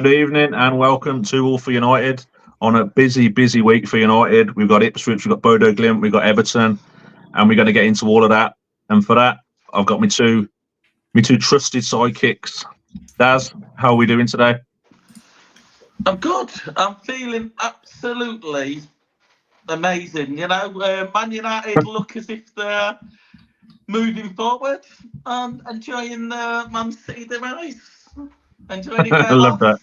Good evening and welcome to All for United on a busy week for United. We've got Ipswich, we've got Bodo Glimt, we've got Everton, and we're going to get into all of that. And for that, I've got me two trusted sidekicks. Daz, how are we doing today? I'm good. I'm feeling absolutely amazing. Man United look as if they're moving forward and enjoying the Man City demise. Enjoying it I love that.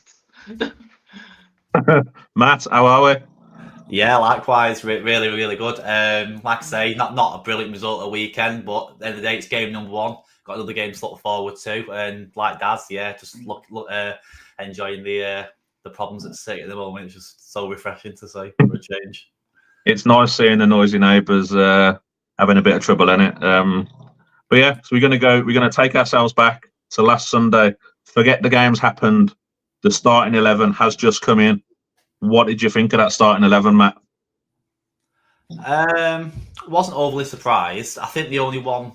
Matt, how are we? Yeah, likewise, really good. Like I say, not a brilliant result at the weekend, but at the end of the day, it's game number one. Got another game to look forward to, and like Daz, just enjoying the problems at City at the moment. It's just so refreshing to see for a change. It's nice seeing the noisy neighbours having a bit of trouble in it. But yeah, so we're going to take ourselves back to last Sunday. Forget the game's happened. The starting 11 has just come in. What did you think of that starting 11, Matt? Wasn't overly surprised. I think the only one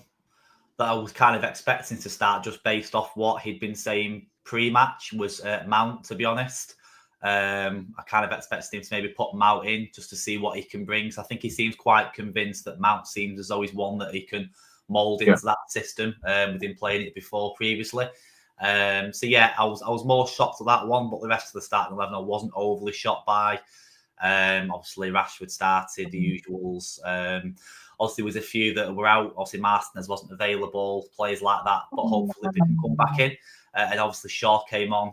that I was kind of expecting to start just based off what he'd been saying pre-match was Mount, to be honest. I kind of expected him to maybe put Mount in just to see what he can bring. So I think he seems quite convinced that Mount seems as though he's one that he can mould into that system with him playing it before previously. I was more shocked at that one, but the rest of the starting 11 I wasn't overly shocked by. Obviously Rashford started, the usuals. Obviously, there was a few that were out. Obviously, Martinez wasn't available, players like that, but hopefully they can come back in. And obviously, Shaw came on,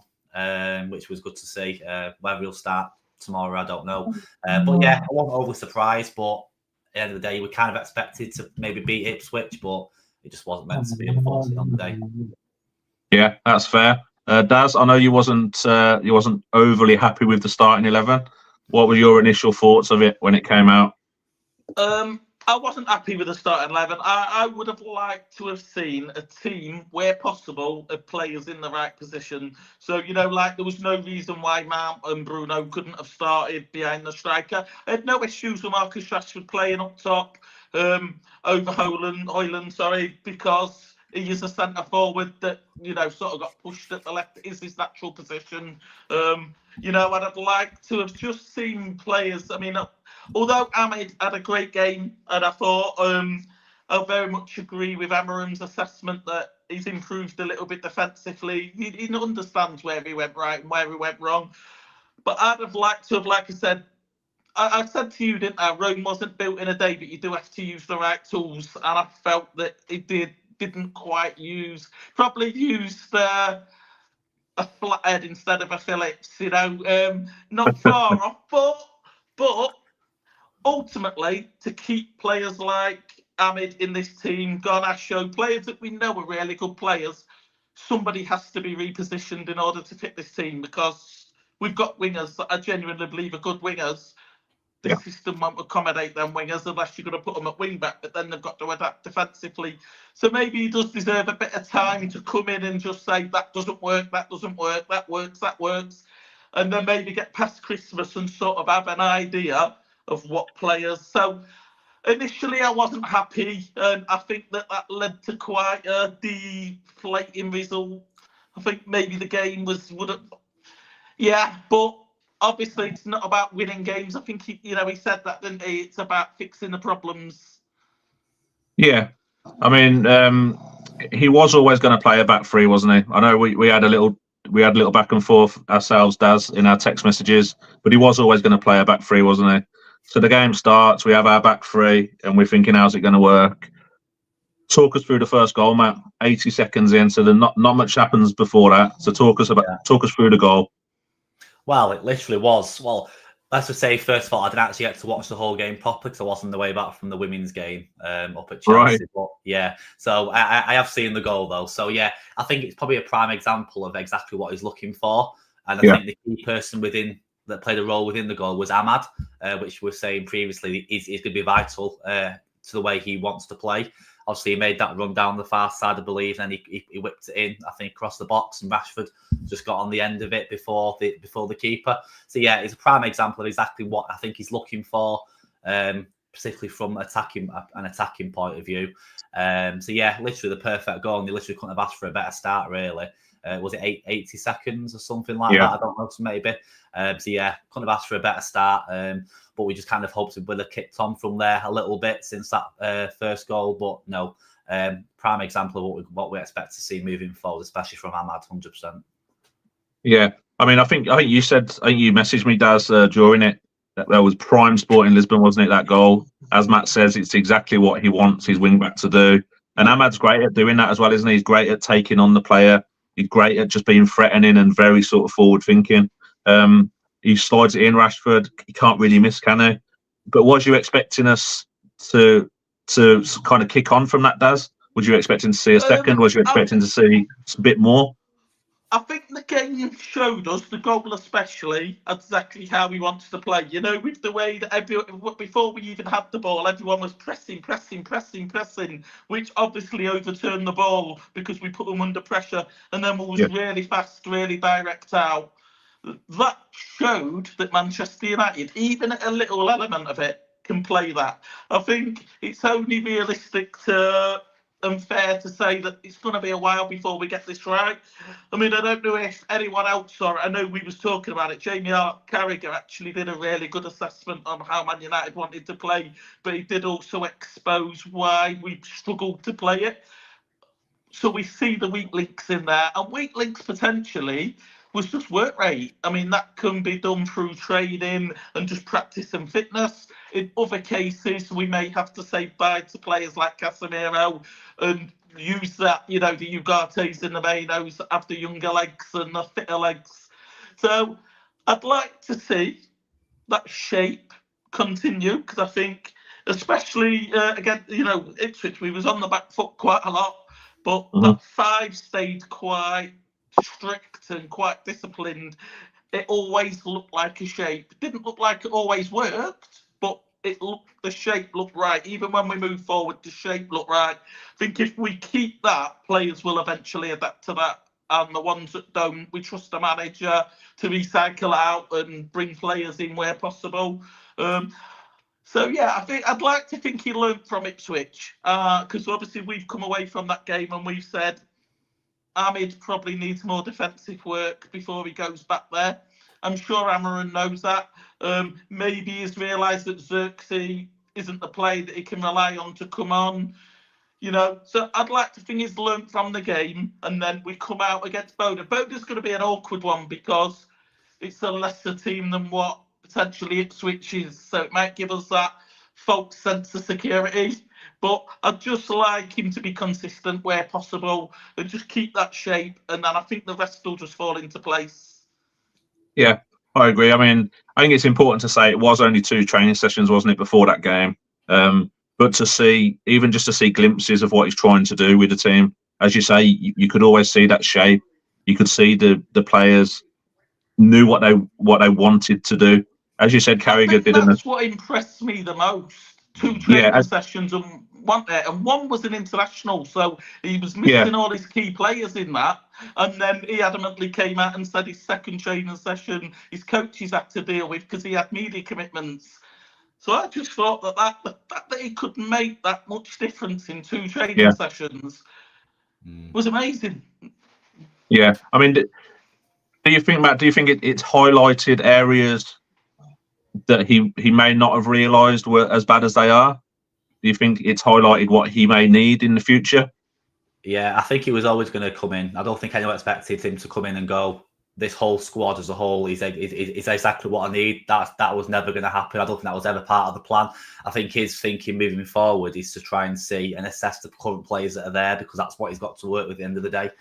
which was good to see. Whether he'll start tomorrow, I don't know. But yeah, I wasn't overly surprised. But at the end of the day, we kind of expected to maybe beat Ipswich, but it just wasn't meant to be, unfortunately, on the day. Yeah, that's fair. Daz, I know you wasn't overly happy with the starting 11. What were your initial thoughts of it when it came out? I wasn't happy with the starting 11. I would have liked to have seen a team where possible of players in the right position. So, there was no reason why Mount and Bruno couldn't have started behind the striker. I had no issues with Marcus Rashford playing up top over Højlund, because he is a centre forward that, sort of got pushed at the left. It is his natural position. I'd have liked to have just seen players. I mean, although Ahmed had a great game, and I thought I very much agree with Amarim's assessment that he's improved a little bit defensively. He understands where he went right and where he went wrong. But I'd have liked to have, like I said, I said to you, didn't I? Rome wasn't built in a day, but you do have to use the right tools. And I felt that it didn't quite probably used a flathead instead of a Phillips, not far off, but ultimately to keep players like Ahmed in this team, Garnacho, players that we know are really good players, somebody has to be repositioned in order to fit this team, because we've got wingers that I genuinely believe are good wingers. The system won't accommodate them wingers unless you're going to put them at wing back, but then they've got to adapt defensively. So maybe he does deserve a bit of time to come in and just say, that doesn't work, that works. And then maybe get past Christmas and sort of have an idea of what players. So initially I wasn't happy, and I think that led to quite a deflating result. I think maybe the game but obviously, it's not about winning games. I think he said that, didn't he? It's about fixing the problems. Yeah, I mean, he was always going to play a back three, wasn't he? I know we had a little back and forth ourselves, Daz, in our text messages, but he was always going to play a back three, wasn't he? So the game starts, we have our back three, and we're thinking, how's it going to work? Talk us through the first goal, Matt. 80 seconds in, so not much happens before that. So talk us through the goal. Well, it literally was. Well, let's just say, first of all, I didn't actually get to watch the whole game properly because I was on the way back from the women's game up at Chelsea. Right. But yeah, so I have seen the goal, though. So yeah, I think it's probably a prime example of exactly what he's looking for. And I think the key person that played a role within the goal was Ahmad, which we were saying previously is going to be vital to the way he wants to play. Obviously, he made that run down the far side, I believe, and he whipped it in, I think, across the box, and Rashford just got on the end of it before the keeper. So, yeah, it's a prime example of exactly what I think he's looking for, particularly from an attacking point of view. So, yeah, literally the perfect goal, and you literally couldn't have asked for a better start, really. Was it 80 seconds or something like that? I don't know, maybe. So yeah, couldn't have asked for a better start. But we just kind of hoped it would have kicked on from there a little bit since that first goal. But no, prime example of what we expect to see moving forward, especially from Ahmad, 100%. Yeah, I mean, I think you messaged me, Daz, during it. That was prime Sporting Lisbon, wasn't it? That goal, as Matt says, it's exactly what he wants his wing back to do. And Ahmad's great at doing that as well, isn't he? He's great at taking on the player. He's great at just being threatening and very sort of forward thinking. He slides it in, Rashford. He can't really miss, can he? But was you expecting us to kind of kick on from that, Daz? Was you expecting to see a second? Was you expecting to see a bit more? I think the game showed us, the goal especially, exactly how we wanted to play. You know, with the way that before we even had the ball, everyone was pressing, which obviously overturned the ball because we put them under pressure, and then we was really fast, really direct out. That showed that Manchester United, even a little element of it, can play that. I think it's only realistic and fair to say that it's going to be a while before we get this right. I mean, I don't know if anyone else saw it. I know we was talking about it. Jamie Carragher actually did a really good assessment on how Man United wanted to play, but he did also expose why we struggled to play it. So we see the weak links in there, and weak links potentially was just work rate. I mean, that can be done through training and just practice and fitness. In other cases, we may have to say bye to players like Casemiro and use that, you know, the Ugartes and the Mainos that have the younger legs and the fitter legs. So I'd like to see that shape continue, because I think, especially again, you know, Ipswich, we was on the back foot quite a lot, but that 5 stayed quite strict and quite disciplined. It always looked like a shape. It didn't look like it always worked, but the shape looked right. Even when we move forward, the shape looked right. I think if we keep that, players will eventually adapt to that. And the ones that don't, we trust the manager to recycle out and bring players in where possible. So yeah, I think I'd like to think he learned from Ipswich, because obviously we've come away from that game and we've said Ahmed probably needs more defensive work before he goes back there. I'm sure Amaran knows that. Maybe he's realised that Xerxes isn't the play that he can rely on to come on. You know, so I'd like to think he's learned from the game, and then we come out against Boda. Boda's going to be an awkward one because it's a lesser team than what potentially Ipswich is, so it might give us that false sense of security. But I'd just like him to be consistent where possible and just keep that shape, and then I think the rest will just fall into place. Yeah, I agree. I mean, I think it's important to say it was only 2 training sessions, wasn't it, before that game? But to see, even just to see glimpses of what he's trying to do with the team, as you say, you could always see that shape. You could see the players knew what they wanted to do. As you said, Carragher didn't. That's what impressed me the most. 2 training sessions and one was an international, so he was missing all his key players in that. And then he adamantly came out and said his second training session, his coaches had to deal with because he had media commitments. So I just thought that he could make that much difference in 2 training sessions was amazing. Yeah, I mean, do you think, Matt? Do you think it's highlighted areas that he may not have realised were as bad as they are? Do you think it's highlighted what he may need in the future? Yeah, I think he was always going to come in. I don't think anyone expected him to come in and go, this whole squad as a whole is exactly what I need. That was never going to happen. I don't think that was ever part of the plan. I think his thinking moving forward is to try and see and assess the current players that are there, because that's what he's got to work with at the end of the day.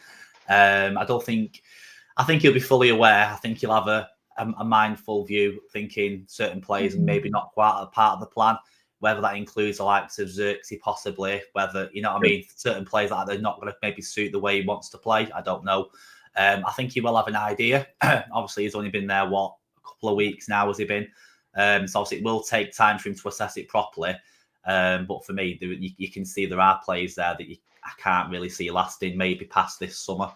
I think he'll be fully aware. I think he'll have a mindful view, thinking certain players maybe not quite a part of the plan, whether that includes the likes of Xerxes possibly, whether, you know what I mean, certain players like they're not going to maybe suit the way he wants to play. I don't know. I think he will have an idea. Obviously, he's only been there, a couple of weeks now has he been? So obviously it will take time for him to assess it properly. But for me, you can see there are players there that I can't really see lasting maybe past this summer.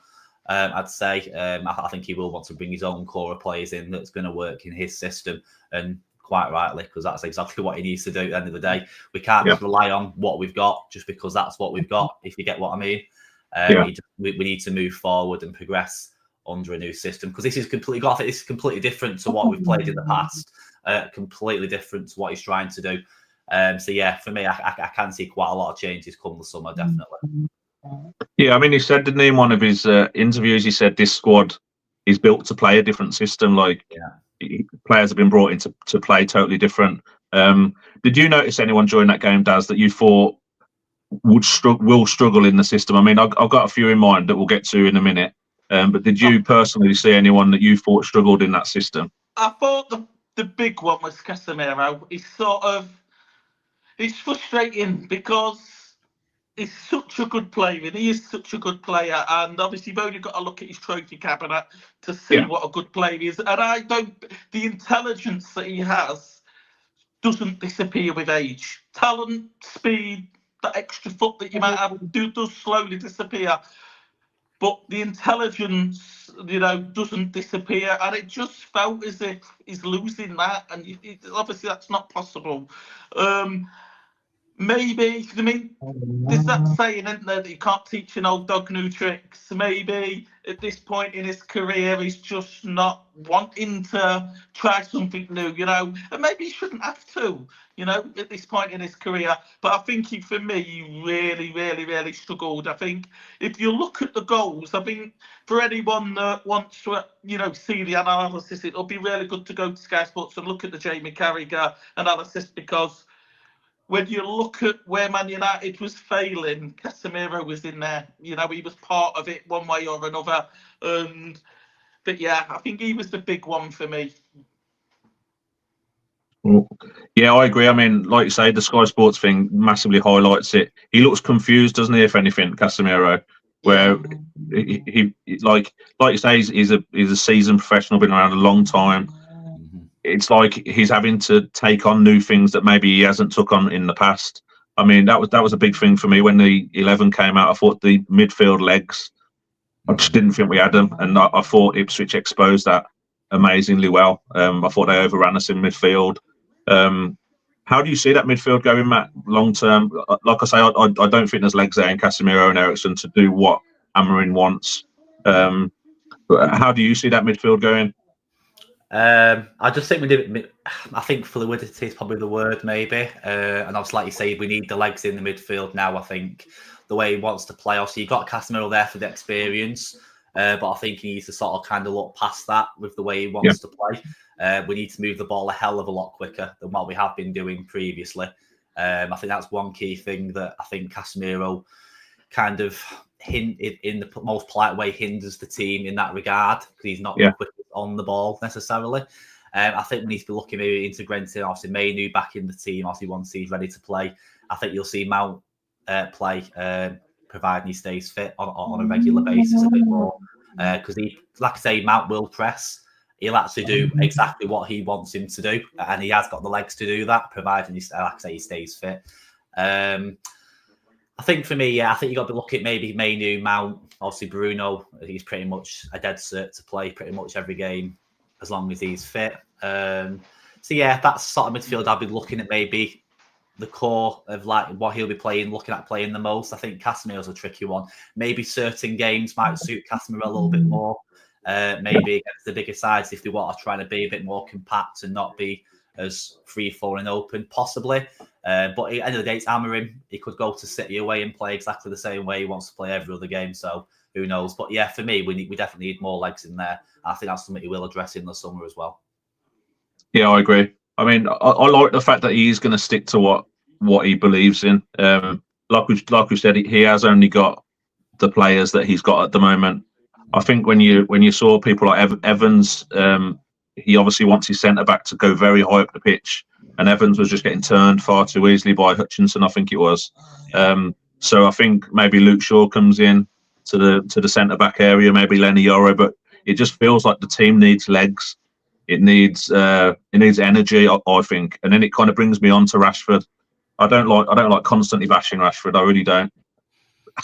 I'd say I think he will want to bring his own core of players in that's going to work in his system, and quite rightly, because that's exactly what he needs to do at the end of the day. We can't just rely on what we've got just because that's what we've got, if you get what I mean. We need to move forward and progress under a new system, because this is completely different to what we've played in the past. Completely different to what he's trying to do. So yeah, for me, I can see quite a lot of changes come the summer, definitely. Yeah, I mean, he said, didn't he, in one of his interviews, he said this squad is built to play a different system. Like, players have been brought in to play totally different. Did you notice anyone during that game, Daz, that you thought will struggle in the system? I mean, I've got a few in mind that we'll get to in a minute. But did you personally see anyone that you thought struggled in that system? I thought the big one was Casemiro. It's frustrating because he's such a good player, and he is such a good player. And obviously, you've only got to look at his trophy cabinet to see what a good player he is. And the intelligence that he has doesn't disappear with age. Talent, speed, that extra foot that you might have does slowly disappear. But the intelligence, doesn't disappear, and it just felt as if he's losing that, and obviously that's not possible. Maybe, I mean, there's that saying, isn't there, that you can't teach an old dog new tricks. Maybe at this point in his career, he's just not wanting to try something new, and maybe he shouldn't have to, at this point in his career. But I think for me, he really, really, really struggled. I think if you look at the goals, I think for anyone that wants to, see the analysis, it'll be really good to go to Sky Sports and look at the Jamie Carragher analysis, because when you look at where Man United was failing, Casemiro was in there. He was part of it one way or another. But yeah, I think he was the big one for me. Yeah, I agree. I mean, like you say, the Sky Sports thing massively highlights it. He looks confused, doesn't he? If anything, Casemiro, where he like you say, he's a seasoned professional, been around a long time. It's like he's having to take on new things that maybe he hasn't took on in the past. I mean, that was a big thing for me when the 11 came out. I thought the midfield legs, I just didn't think we had them, and I thought Ipswich exposed that amazingly well. I thought they overran us in midfield. How do you see that midfield going, Matt, long term? Like I say, I don't think there's legs there in Casemiro and Eriksen to do what Amorim wants. But how do you see that midfield going? I just think I think fluidity is probably the word, maybe. And obviously, like you say, we need the legs in the midfield now. I think the way he wants to play. Obviously, you've got Casemiro there for the experience, but I think he needs to sort of kind of look past that with the way he wants to play. We need to move the ball a hell of a lot quicker than what we have been doing previously. I think that's one key thing that I think Casemiro kind of in the most polite way hinders the team in that regard, because he's not the quickest on the ball necessarily. I think we need to be looking maybe integrating obviously Mainu back in the team, obviously once he's ready to play. I think you'll see Mount play, providing he stays fit on a regular basis a bit more, because like I say, Mount will press. He'll actually do exactly what he wants him to do, and he has got the legs to do that, providing he stays fit. I think for me, I think you got to look at maybe Mainu, Mount, obviously Bruno. He's pretty much a dead cert to play pretty much every game as long as he's fit. So yeah, that's sort of midfield I'll be looking at, maybe the core of like what he'll be looking at playing the most. I think Casemiro's a tricky one. Maybe certain games might suit Casemiro a little bit more. Maybe against the bigger sides, if they want to try to be a bit more compact and not be as free-flowing open, possibly. But at the end of the day, it's Amorim. He could go to City away and play exactly the same way he wants to play every other game. So who knows? But yeah, for me, we definitely need more legs in there. I think that's something he will address in the summer as well. Yeah, I agree. I mean, I like the fact that he's going to stick to what he believes in. Like we said, he has only got the players that he's got at the moment. I think when you saw people like Evans, he obviously wants his centre back to go very high up the pitch, and Evans was just getting turned far too easily by Hutchinson, I think it was. So I think maybe Luke Shaw comes in to the centre back area, maybe Lenny Yoro, but it just feels like the team needs legs. It needs energy, I think, and then it kind of brings me on to Rashford. I don't like constantly bashing Rashford. I really don't.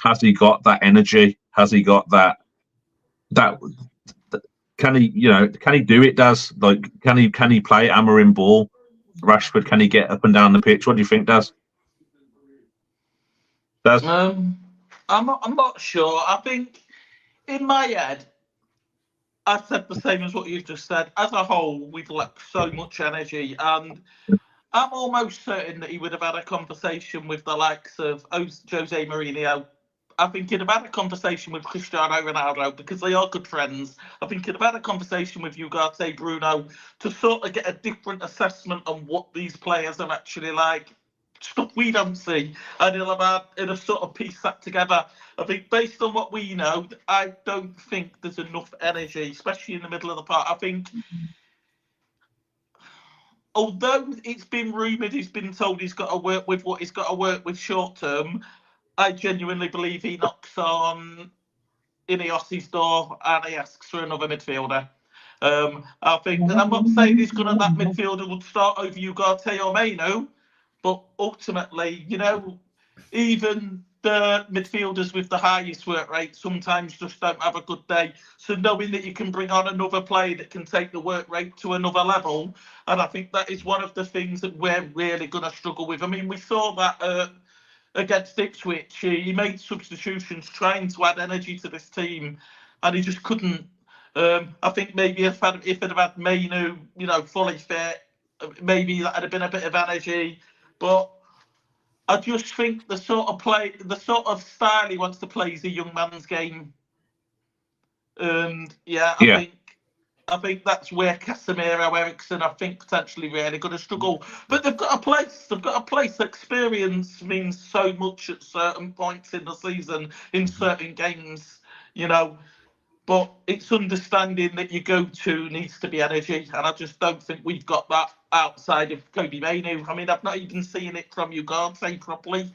Has he got that energy? Has he got that? Can he do it? Can he play Amorim ball? Rashford, can he get up and down the pitch? What do you think, Daz? I'm not sure. I think in my head, I said the same as what you've just said. As a whole, we've lacked so much energy, and I'm almost certain that he would have had a conversation with the likes of Jose Mourinho. I think he'd have had a conversation with Cristiano Ronaldo because they are good friends. I think he'd have had a conversation with Ugarte Bruno to sort of get a different assessment on what these players are actually like. Stuff we don't see, and he'll have sort of pieced that together. I think based on what we know, I don't think there's enough energy, especially in the middle of the park. I think although it's been rumoured, he's been told he's got to work with what he's got to work with short term, I genuinely believe he knocks on Ineos's door and he asks for another midfielder. I think, and I'm not saying he's going to that midfielder would start over Ugarte or Mainu, but ultimately, even the midfielders with the highest work rate sometimes just don't have a good day. So knowing that you can bring on another player that can take the work rate to another level, and I think that is one of the things that we're really going to struggle with. I mean, we saw that against Ipswich. He made substitutions trying to add energy to this team, and he just couldn't. I think maybe if it had had Mainu, fully fit, maybe that had been a bit of energy. But I just think the sort of style he wants to play is a young man's game. And I think that's where Casemiro, Ericsson, I think potentially really going to struggle. But they've got a place. They've got a place. Experience means so much at certain points in the season, in certain games, But it's understanding that your go-to needs to be energy, and I just don't think we've got that outside of Kobe Mainu. I mean, I've not even seen it from Ugarte properly.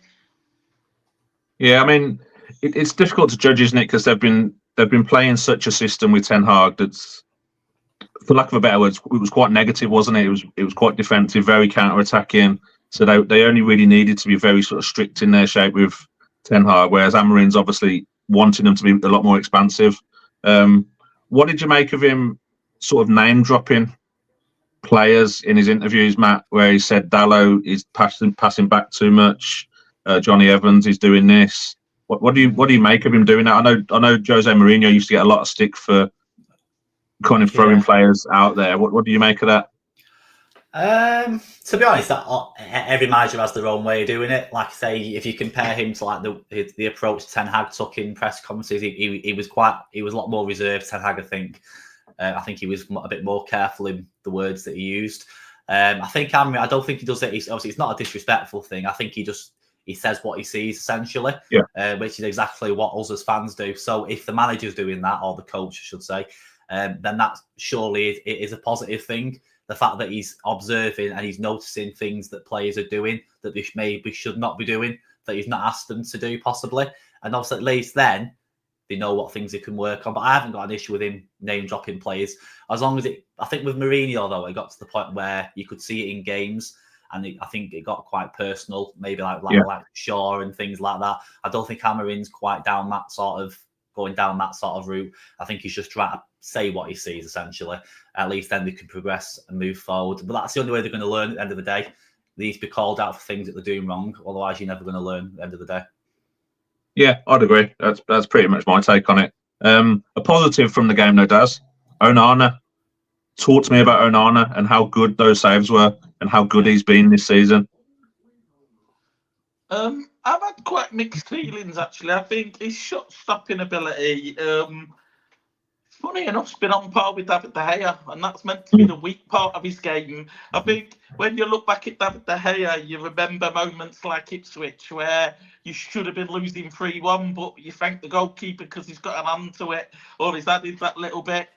Yeah, I mean, it's difficult to judge, isn't it? Because they've been playing such a system with Ten Hag that's, for lack of a better word, it was quite negative, wasn't it? It was quite defensive, very counter-attacking. So they only really needed to be very sort of strict in their shape with Ten Hag, whereas Amorim's obviously wanting them to be a lot more expansive. What did you make of him sort of name dropping players in his interviews, Matt, where he said Dalot is passing back too much, Johnny Evans is doing this? What do you make of him doing that? I know Jose Mourinho used to get a lot of stick for kind of throwing players out there. What do you make of that? To be honest, every manager has their own way of doing it. Like I say, if you compare him to like the approach Ten Hag took in press conferences, he was a lot more reserved. Ten Hag, I think he was a bit more careful in the words that he used. I don't think he does it. Obviously, it's not a disrespectful thing. I think he says what he sees essentially, which is exactly what us as fans do. So if the manager's doing that, or the coach, I should say, then that surely it is a positive thing. The fact that he's observing and he's noticing things that players are doing that they maybe should not be doing, that he's not asked them to do possibly. And obviously at least then they know what things they can work on. But I haven't got an issue with him name dropping players. As long as I think with Mourinho though, it got to the point where you could see it in games and I think it got quite personal, maybe like Shaw and things like that. I don't think Amorim's quite going down that sort of route. I think he's just trying to say what he sees, essentially. At least then they can progress and move forward. But that's the only way they're going to learn at the end of the day. They need to be called out for things that they're doing wrong. Otherwise, you're never going to learn at the end of the day. Yeah, I'd agree. That's pretty much my take on it. A positive from the game, though, Daz. Onana. Talk to me about Onana and how good those saves were and how good he's been this season. I've had quite mixed feelings, actually. I think his shot-stopping ability, funny enough, has been on par with David De Gea, and that's meant to be the weak part of his game. I think when you look back at David De Gea, you remember moments like Ipswich where you should have been losing 3-1, but you thank the goalkeeper because he's got an hand to it, or he's added that little bit.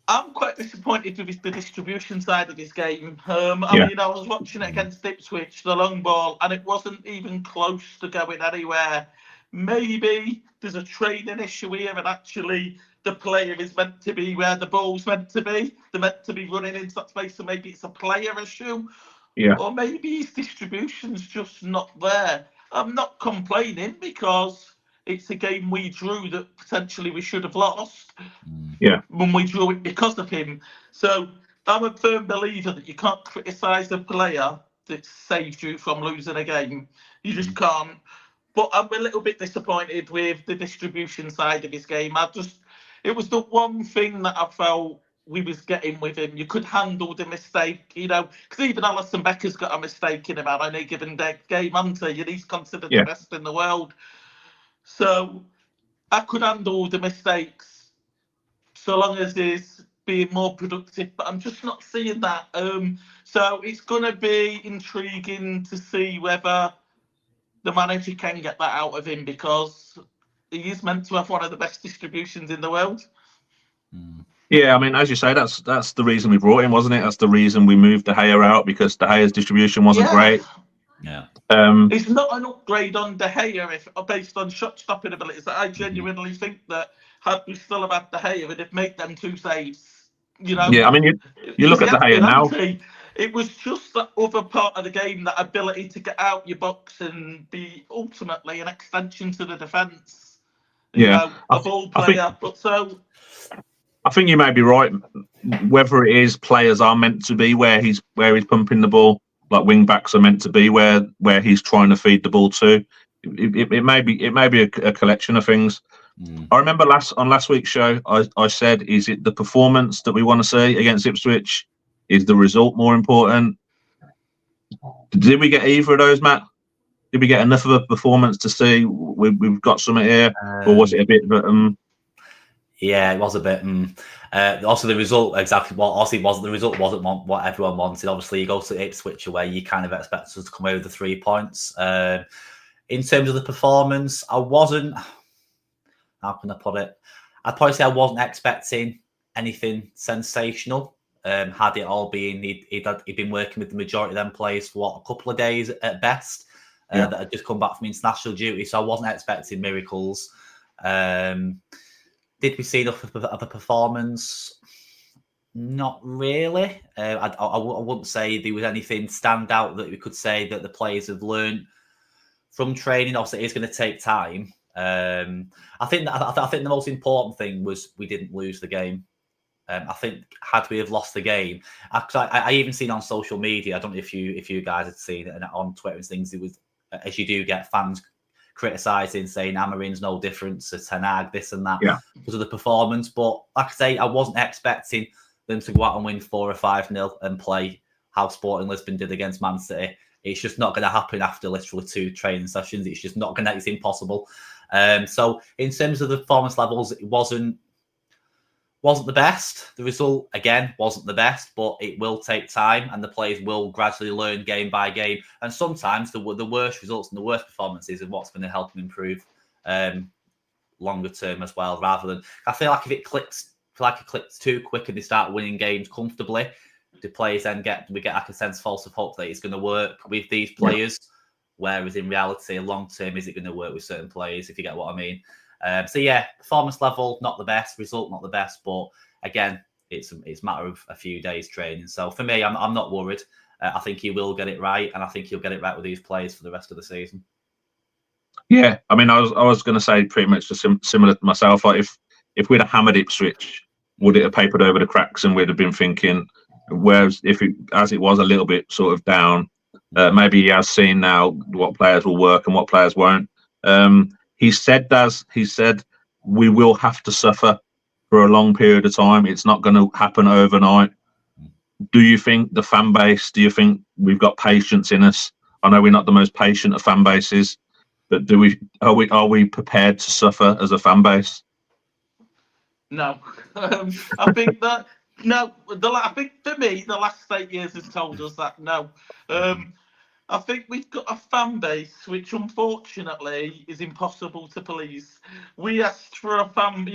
I'm quite disappointed with the distribution side of his game. I mean, I was watching it against Ipswich, the long ball, and it wasn't even close to going anywhere. Maybe there's a training issue here, and actually the player is meant to be where the ball's meant to be. They're meant to be running into that space, so maybe it's a player issue. Yeah. Or maybe his distribution's just not there. I'm not complaining because it's a game we drew that potentially we should have lost. Yeah. When we drew it because of him. So I'm a firm believer that you can't criticise a player that saved you from losing a game. You just can't. But I'm a little bit disappointed with the distribution side of his game. It was the one thing that I felt we was getting with him. You could handle the mistake, because even Alisson Becker's got a mistake in him at any given game, hasn't he? And he's considered the best in the world. So I could handle the mistakes so long as he's being more productive, but I'm just not seeing that. So it's going to be intriguing to see whether the manager can get that out of him, because he is meant to have one of the best distributions in the world. Yeah, I mean, as you say, that's the reason we brought him, wasn't it? That's the reason we moved De Gea out, because De Gea's distribution wasn't great. Yeah. It's not an upgrade on De Gea based on shot stopping abilities. I genuinely think that had we still have had De Gea, it'd have made them 2 saves. Yeah, I mean, you look at De Gea now. It was just that other part of the game, that ability to get out your box and be ultimately an extension to the defence. A ball player. I think you may be right. Whether it is players are meant to be where he's pumping the ball, like wing backs are meant to be where he's trying to feed the ball to. It may be a collection of things. I remember on last week's show, I said, is it the performance that we want to see against Ipswich? Is the result more important? Did we get either of those, Matt? Did we get enough of a performance to see we've got something here, or was it a bit? Yeah, it was a bit. Also, the result exactly what obviously wasn't the result wasn't what everyone wanted. Obviously, you go to Ipswich away, you kind of expect us to come away with the 3 points. In terms of the performance, I wasn't. How can I put it? I'd probably say I wasn't expecting anything sensational. Had it all been, he'd been working with the majority of them players for a couple of days at best, that had just come back from international duty. So I wasn't expecting miracles. Did we see enough of a performance? Not really. I wouldn't say there was anything stand out that we could say that the players have learned from training. Obviously, it's going to take time. I think the most important thing was we didn't lose the game. I think had we have lost the game, I even seen on social media. I don't know if you guys had seen it on Twitter and things. It was, as you do get fans criticising, saying Amarin's no different to Ten Hag, this and that, because of the performance. But like I say, I wasn't expecting them to go out and win 4 or 5-0 and play how Sporting Lisbon did against Man City. It's just not going to happen after literally 2 training sessions. It's just not going to. It's impossible. So in terms of the performance levels, it wasn't the best. The result, again, wasn't the best, but it will take time and the players will gradually learn game by game. And sometimes the worst results and the worst performances are what's going to help them improve longer term as well, rather than... I feel like if it clicks too quick and they start winning games comfortably, the players then get like a sense of hope that it's going to work with these players, whereas in reality, long term, is it going to work with certain players, if you get what I mean? So yeah, performance level, not the best, result, not the best, but again, it's a matter of a few days training. So for me, I'm not worried. I think he will get it right, and I think he'll get it right with these players for the rest of the season. Yeah, I mean, I was going to say pretty much similar to myself. Like if we'd have hammered Ipswich, would it have papered over the cracks, and we'd have been thinking, whereas as it was a little bit sort of down, maybe he has seen now what players will work and what players won't. He said we will have to suffer for a long period of time. It's not going to happen overnight. Do you think the fan base? Do you think we've got patience in us? I know we're not the most patient of fan bases, but are we prepared to suffer as a fan base? No, I think that no. I think for me, the last 8 years has told us that no. I think we've got a fan base which, unfortunately, is impossible to please. We asked for a fan,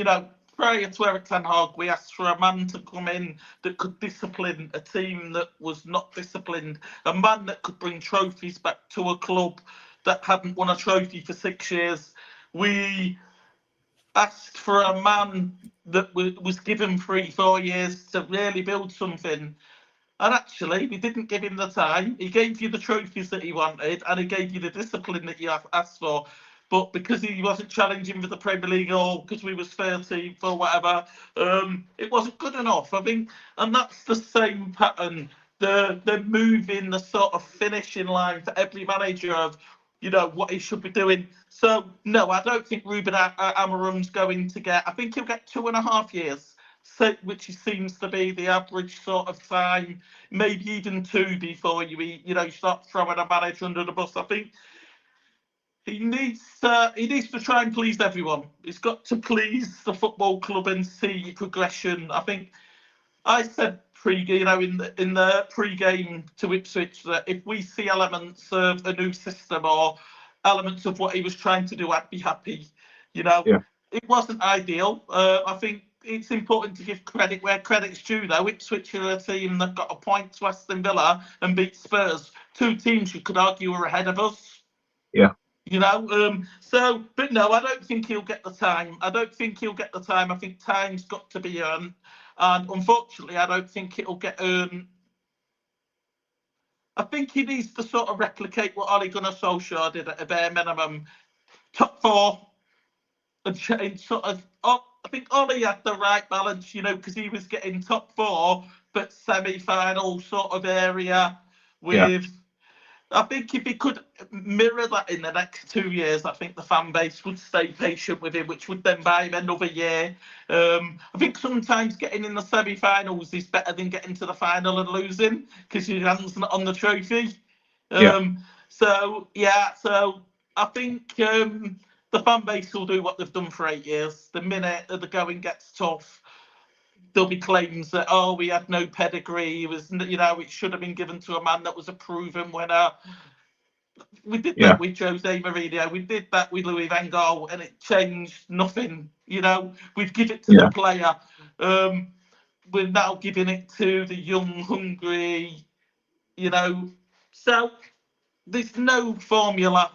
prior to Eric Ten Hag, we asked for a man to come in that could discipline a team that was not disciplined, a man that could bring trophies back to a club that hadn't won a trophy for 6 years. We asked for a man that was given 3-4 years to really build something. And actually, we didn't give him the time. He gave you the trophies that he wanted, and he gave you the discipline that you asked for. But because he wasn't challenging for the Premier League, or because we was 13th or whatever, it wasn't good enough. I think, and that's the same pattern. They're moving the sort of finishing line for every manager of what he should be doing. So no, I don't think Ruben Amorim's going to get. I think he'll get 2.5 years, so, which seems to be the average sort of time, maybe even 2 before you start throwing a manager under the bus. I think he needs to try and please everyone. He's got to please the football club and see progression. I think I said in the pre-game to Ipswich that if we see elements of a new system or elements of what he was trying to do, I'd be happy. It wasn't ideal. I think it's important to give credit where credit's due, though. Ipswich are a team that got a point to Aston Villa and beat Spurs, 2 teams you could argue are ahead of us. Yeah. But no, I don't think he'll get the time. I think time's got to be earned. And unfortunately, I don't think it'll get earned. I think he needs to sort of replicate what Ole Gunnar Solskjaer did at a bare minimum. Top 4. And sort of, I think Ole had the right balance, because he was getting top 4, but semi-final sort of area with... Yeah. I think if he could mirror that in the next 2 years, I think the fan base would stay patient with him, which would then buy him another year. I think sometimes getting in the semi-finals is better than getting to the final and losing because your hand's not on the trophy. So I think the fan base will do what they've done for 8 years. The minute that the going gets tough, there'll be claims that, we had no pedigree. It was, it should have been given to a man that was a proven winner. We did that with Jose Mourinho. We did that with Louis van Gaal, and it changed nothing. We'd give it to the player. We're now giving it to the young, hungry, So there's no formula,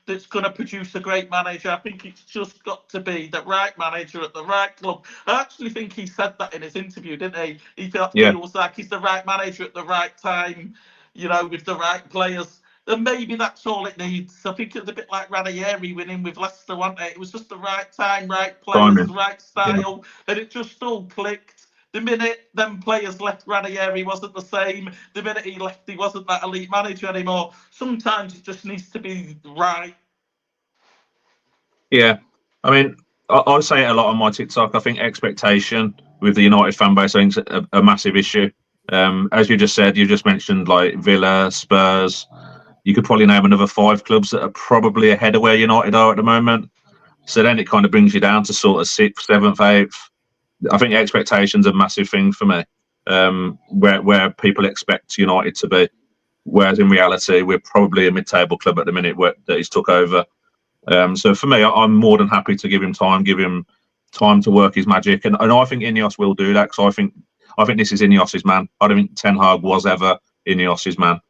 that's going to produce a great manager. I think it's just got to be the right manager at the right club. I actually think he said that in his interview, didn't he? He feels like he's the right manager at the right time, with the right players. And maybe that's all it needs. I think it's a bit like Ranieri winning with Leicester, wasn't it? It was just the right time, right players, right style, and it just all clicked. The minute them players left, Ranieri wasn't the same. The minute he left, he wasn't that elite manager anymore. Sometimes it just needs to be right. Yeah. I mean, I say it a lot on my TikTok. I think expectation with the United fan base, I think, is a massive issue. As you just said, you just mentioned like Villa, Spurs. You could probably name another 5 clubs that are probably ahead of where United are at the moment. So then it kind of brings you down to sort of 6th, 7th, 8th. I think expectation's a massive thing for me, where people expect United to be, whereas in reality we're probably a mid-table club at the minute that he's took over. So for me, I'm more than happy to give him time to work his magic, and I think Ineos will do that because I think this is Ineos's man. I don't think Ten Hag was ever Ineos's man.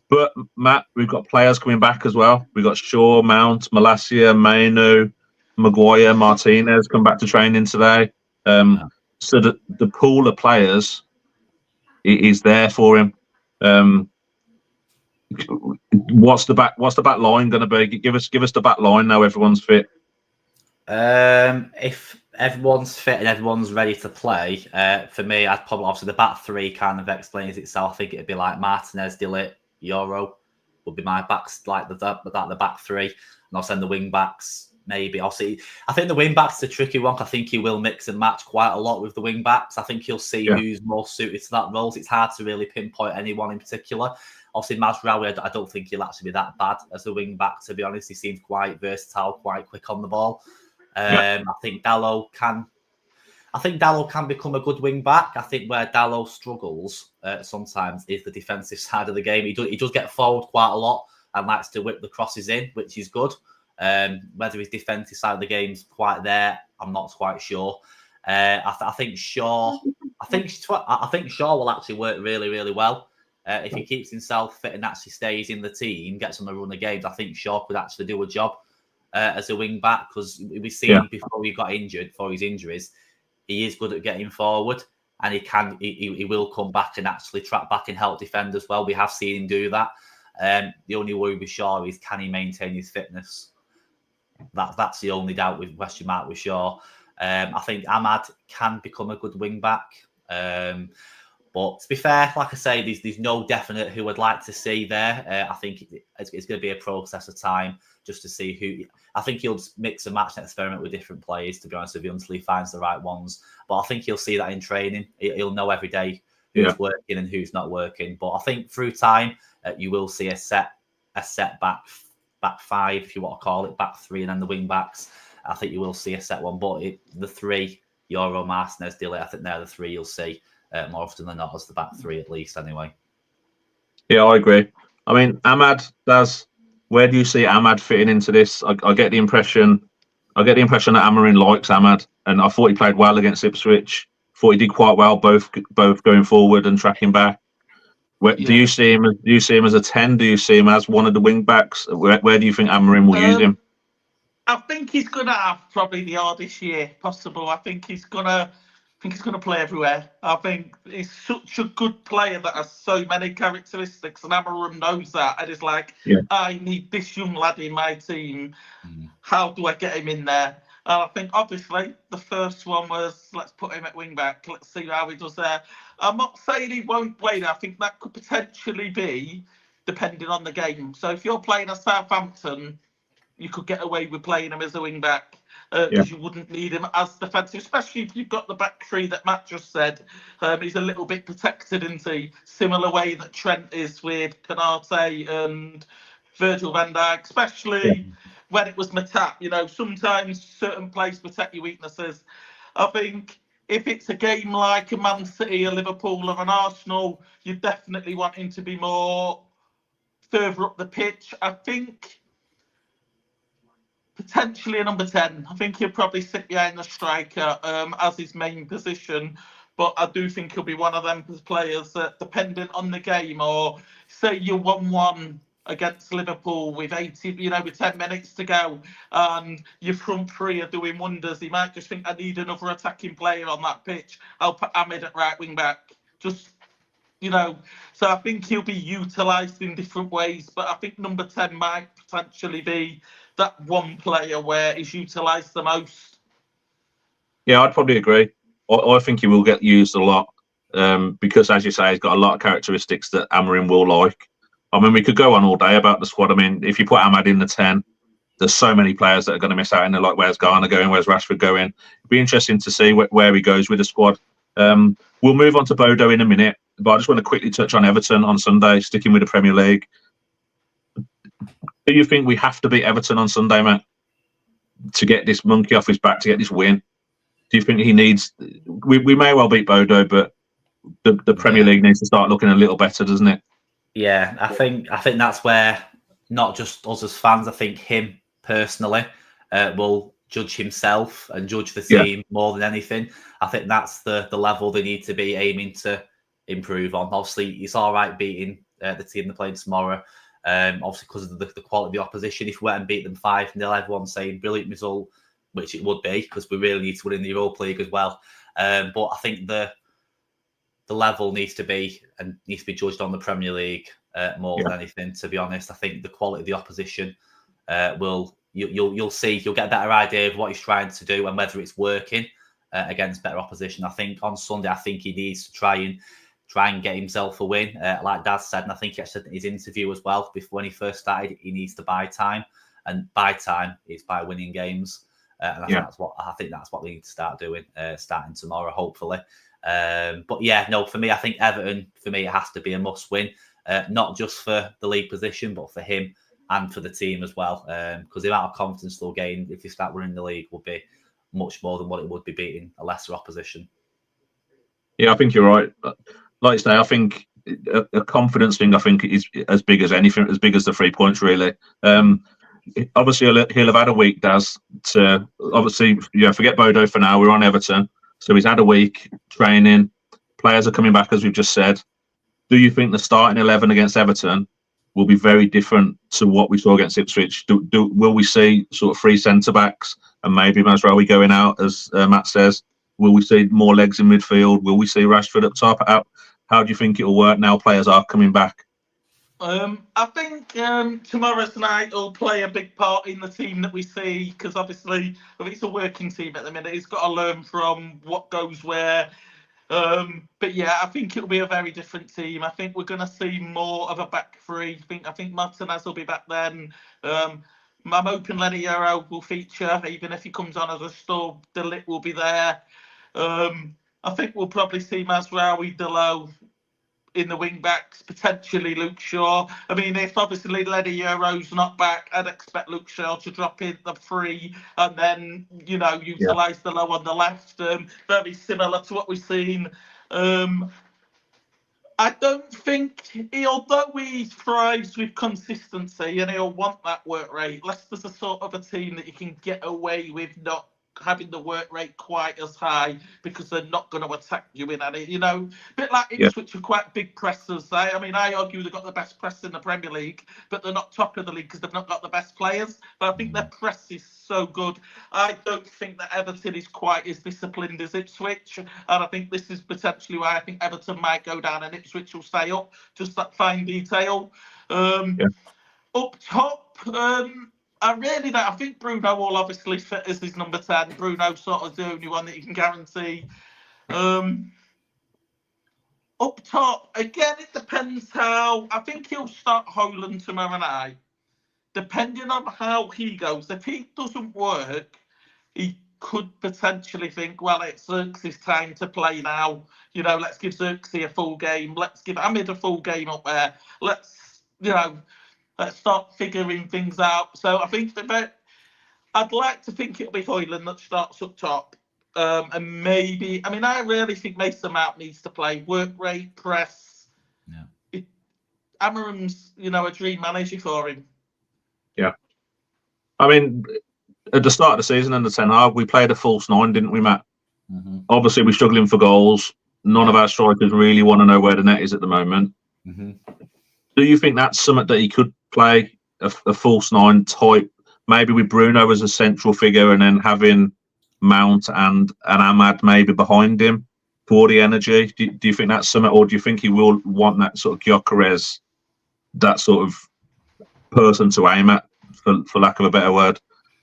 But Matt, we've got players coming back as well. We've got Shaw, Mount, Malacia, Mainu, Maguire, Martinez come back to training today. So the pool of players is there for him. What's the back line going to be? Give us the back line now. Everyone's fit. If everyone's fit and everyone's ready to play, for me, I'd probably obviously the back 3 kind of explains itself. I think it'd be like Martinez, Dillet, Euro would be my backs, like the back 3, and I'll send the wing backs. Maybe I'll see. I think the wing backs are a tricky one. I think he will mix and match quite a lot with the wing backs. I think he'll see who's more suited to that role. It's hard to really pinpoint anyone in particular. Obviously, Mazraoui, I don't think he'll actually be that bad as a wing back. To be honest, he seems quite versatile, quite quick on the ball. I think Dalot can become a good wing back. I think where Dalot struggles sometimes is the defensive side of the game. He does get forward quite a lot and likes to whip the crosses in, which is good. Whether his defensive side of the game's quite there, I'm not quite sure. I think Shaw will actually work really, really well. If he keeps himself fit and actually stays in the team, gets on the run of games, I think Shaw could actually do a job as a wing back, because we've seen before he got injured, for his injuries, he is good at getting forward, and he will come back and actually track back and help defend as well. We have seen him do that. The only worry with Shaw is, can he maintain his fitness? That's the only doubt with question mark with Shaw. I think Ahmad can become a good wing back. But to be fair, like I say, there's no definite who I'd like to see there. I think it's going to be a process of time just to see who. I think he'll mix and match and experiment with different players, to be honest with you, until he finds the right ones. But I think he'll see that in training. He'll know every day who's working and who's not working. But I think through time, you will see a set back five, if you want to call it, back three, and then the wing backs. I think you will see a set one. But the three, Euro, Martinez, Dilly, I think they're the three you'll see more often than not as the back three, at least, anyway. Yeah, I agree. I mean, Ahmad does. Where do you see Ahmad fitting into this? I get the impression. that Amorim likes Ahmad, and I thought he played well against Ipswich. Thought he did quite well, both going forward and tracking back. Do you see him? Do you see him as a 10? Do you see him as one of the wing backs? Where do you think Amorim will use him? I think he's going to have probably the hardest year possible. I think he's going to play everywhere. I think he's such a good player that has so many characteristics, and Amorim knows that. And it's like, I need this young lad in my team. How do I get him in there? And I think, obviously, the first one was, let's put him at wing back. Let's see how he does there. I'm not saying he won't play there. I think that could potentially be depending on the game. So if you're playing at Southampton, you could get away with playing him as a wing back because you wouldn't need him as defensive, especially if you've got the back three that Matt just said. He's a little bit protected in the similar way that Trent is with Canate and Virgil van Dijk, especially when it was Matap. You know, sometimes certain players protect your weaknesses. I think if it's a game like a Man City, a Liverpool, or an Arsenal, you definitely want him to be more further up the pitch. I think potentially a number 10. I think he'll probably sit behind the striker as his main position. But I do think he'll be one of them players that, depending on the game, or say you're 1-1 against Liverpool with 10 minutes to go, and your front three are doing wonders, he might just think, I need another attacking player on that pitch. I'll put Ahmed at right wing back. Just, so I think he'll be utilised in different ways. But I think number 10 might potentially be that one player where he's utilised the most. Yeah, I'd probably agree. I think he will get used a lot because, as you say, he's got a lot of characteristics that Amorim will like. I mean, we could go on all day about the squad. I mean, if you put Ahmad in the 10, there's so many players that are going to miss out in there, like where's Garner going, where's Rashford going. It'd be interesting to see where he goes with the squad. We'll move on to Bodo in a minute, but I just want to quickly touch on Everton on Sunday, sticking with the Premier League. Do you think we have to beat Everton on Sunday, Matt, to get this monkey off his back, to get this win? Do you think he needs... We may well beat Bodo, but the Premier League needs to start looking a little better, doesn't it? Yeah, I think that's where not just us as fans, I think him personally will judge himself and judge the team more than anything. I think that's the level they need to be aiming to improve on. Obviously, it's all right beating the team they're playing tomorrow. Obviously, because of the quality of the opposition. If we went and beat them 5-0, everyone's saying brilliant result, which it would be, because we really need to win in the Europa League as well. But I think the level needs to be judged on the Premier League more than anything. To be honest, I think the quality of the opposition you'll see, you'll get a better idea of what he's trying to do and whether it's working against better opposition. I think on Sunday, I think he needs to try and get himself a win, like Dad said, and I think he said in his interview as well, before when he first started, he needs to buy time, and buy time is by winning games. And I think that's what we need to start doing, starting tomorrow, hopefully. But yeah, no, for me, I think Everton, it has to be a must win, not just for the league position, but for him and for the team as well. Because the amount of confidence they'll gain if they start winning the league will be much more than what it would be beating a lesser opposition. Yeah, I think you're right. Like you say, I think a confidence thing, I think, is as big as anything, as big as the 3 points, really. Obviously, he'll have had a week, Daz, to obviously, forget Bodo for now. We're on Everton. So he's had a week training. Players are coming back, as we've just said. Do you think the starting 11 against Everton will be very different to what we saw against Ipswich? Will we see sort of 3 centre-backs and maybe Mazraoui going out, as Matt says? Will we see more legs in midfield? Will we see Rashford up top? How do you think it will work now players are coming back? I think tomorrow's night will play a big part in the team that we see, because obviously, if it's a working team at the minute, it's got to learn from what goes where. But yeah, I think it'll be a very different team. I think we're going to see more of a back three. I think Martinez will be back then. I'm hoping Lenny Euro will feature, even if he comes on as a stub. De Ligt will be there. I think we'll probably see Mazraoui, Delo in the wing backs, potentially Luke Shaw. I mean, if obviously Lenny Euro's not back, I'd expect Luke Shaw to drop in the free and then, utilise the low on the left. Very similar to what we've seen. I don't think, although he thrives with consistency and he'll want that work rate, Leicester's the sort of a team that you can get away with not having the work rate quite as high because they're not going to attack you in any, a bit like Ipswich are quite big pressers. I mean, I argue they've got the best press in the Premier League, but they're not top of the league because they've not got the best players. But I think their press is so good. I don't think that Everton is quite as disciplined as Ipswich, and I think this is potentially why I think Everton might go down and Ipswich will stay up. Just that fine detail. Up top, I really don't. I think Bruno will obviously fit as his number 10. Bruno's sort of the only one that you can guarantee. Up top, again, it depends how. I think he'll start Højlund tomorrow night. Depending on how he goes, if he doesn't work, he could potentially think, well, it's Xerxes' time to play now. Let's give Xerxes a full game. Let's give Ahmed a full game up there. Let's start figuring things out. So I think I'd like to think it'll be Højlund that starts up top. And maybe, I really think Mason Mount needs to play. Work rate, press. Yeah. Amarim's, a dream manager for him. Yeah. At the start of the season under Ten Hag, we played a false 9, didn't we, Matt? Mm-hmm. Obviously, we're struggling for goals. None of our strikers really want to know where the net is at the moment. Mm-hmm. Do you think that's something that he could play, a false 9 type, maybe with Bruno as a central figure and then having Mount and Ahmad maybe behind him for the energy? Do you think that's something, or do you think he will want that sort of Gyökeres, that sort of person to aim at, for lack of a better word,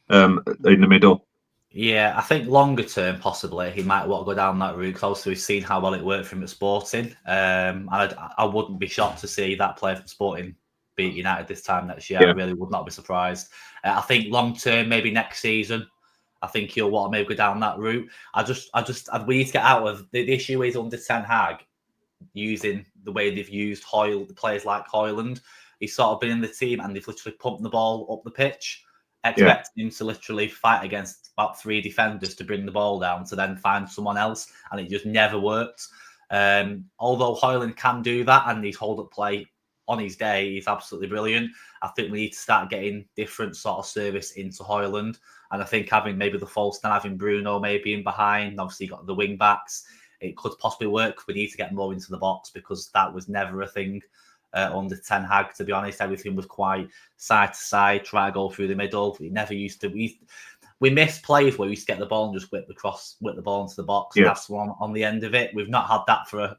in the middle? Yeah, I think longer term, possibly, he might want to go down that route because obviously we've seen how well it worked for him at Sporting. And I wouldn't be shocked to see that player from Sporting beat United this time next year. Yeah. I really would not be surprised. I think long term, maybe next season, I think he'll want to maybe go down that route. We need to get out of the issue is under Ten Hag using the way they've used players like Højlund. He's sort of been in the team and they've literally pumped the ball up the pitch, expecting him to literally fight against about 3 defenders to bring the ball down to then find someone else, and it just never worked. Although Højlund can do that and his hold-up play on his day, he's absolutely brilliant. I think we need to start getting different sort of service into Højlund, and I think having maybe the false 9, having Bruno maybe in behind, obviously you've got the wing backs, it could possibly work. We need to get more into the box because that was never a thing under Ten Hag, to be honest. Everything was quite side to side, try to go through the middle. We never used to. We missed plays where we used to get the ball and just whip the ball into the box and have someone on the end of it. We've not had that for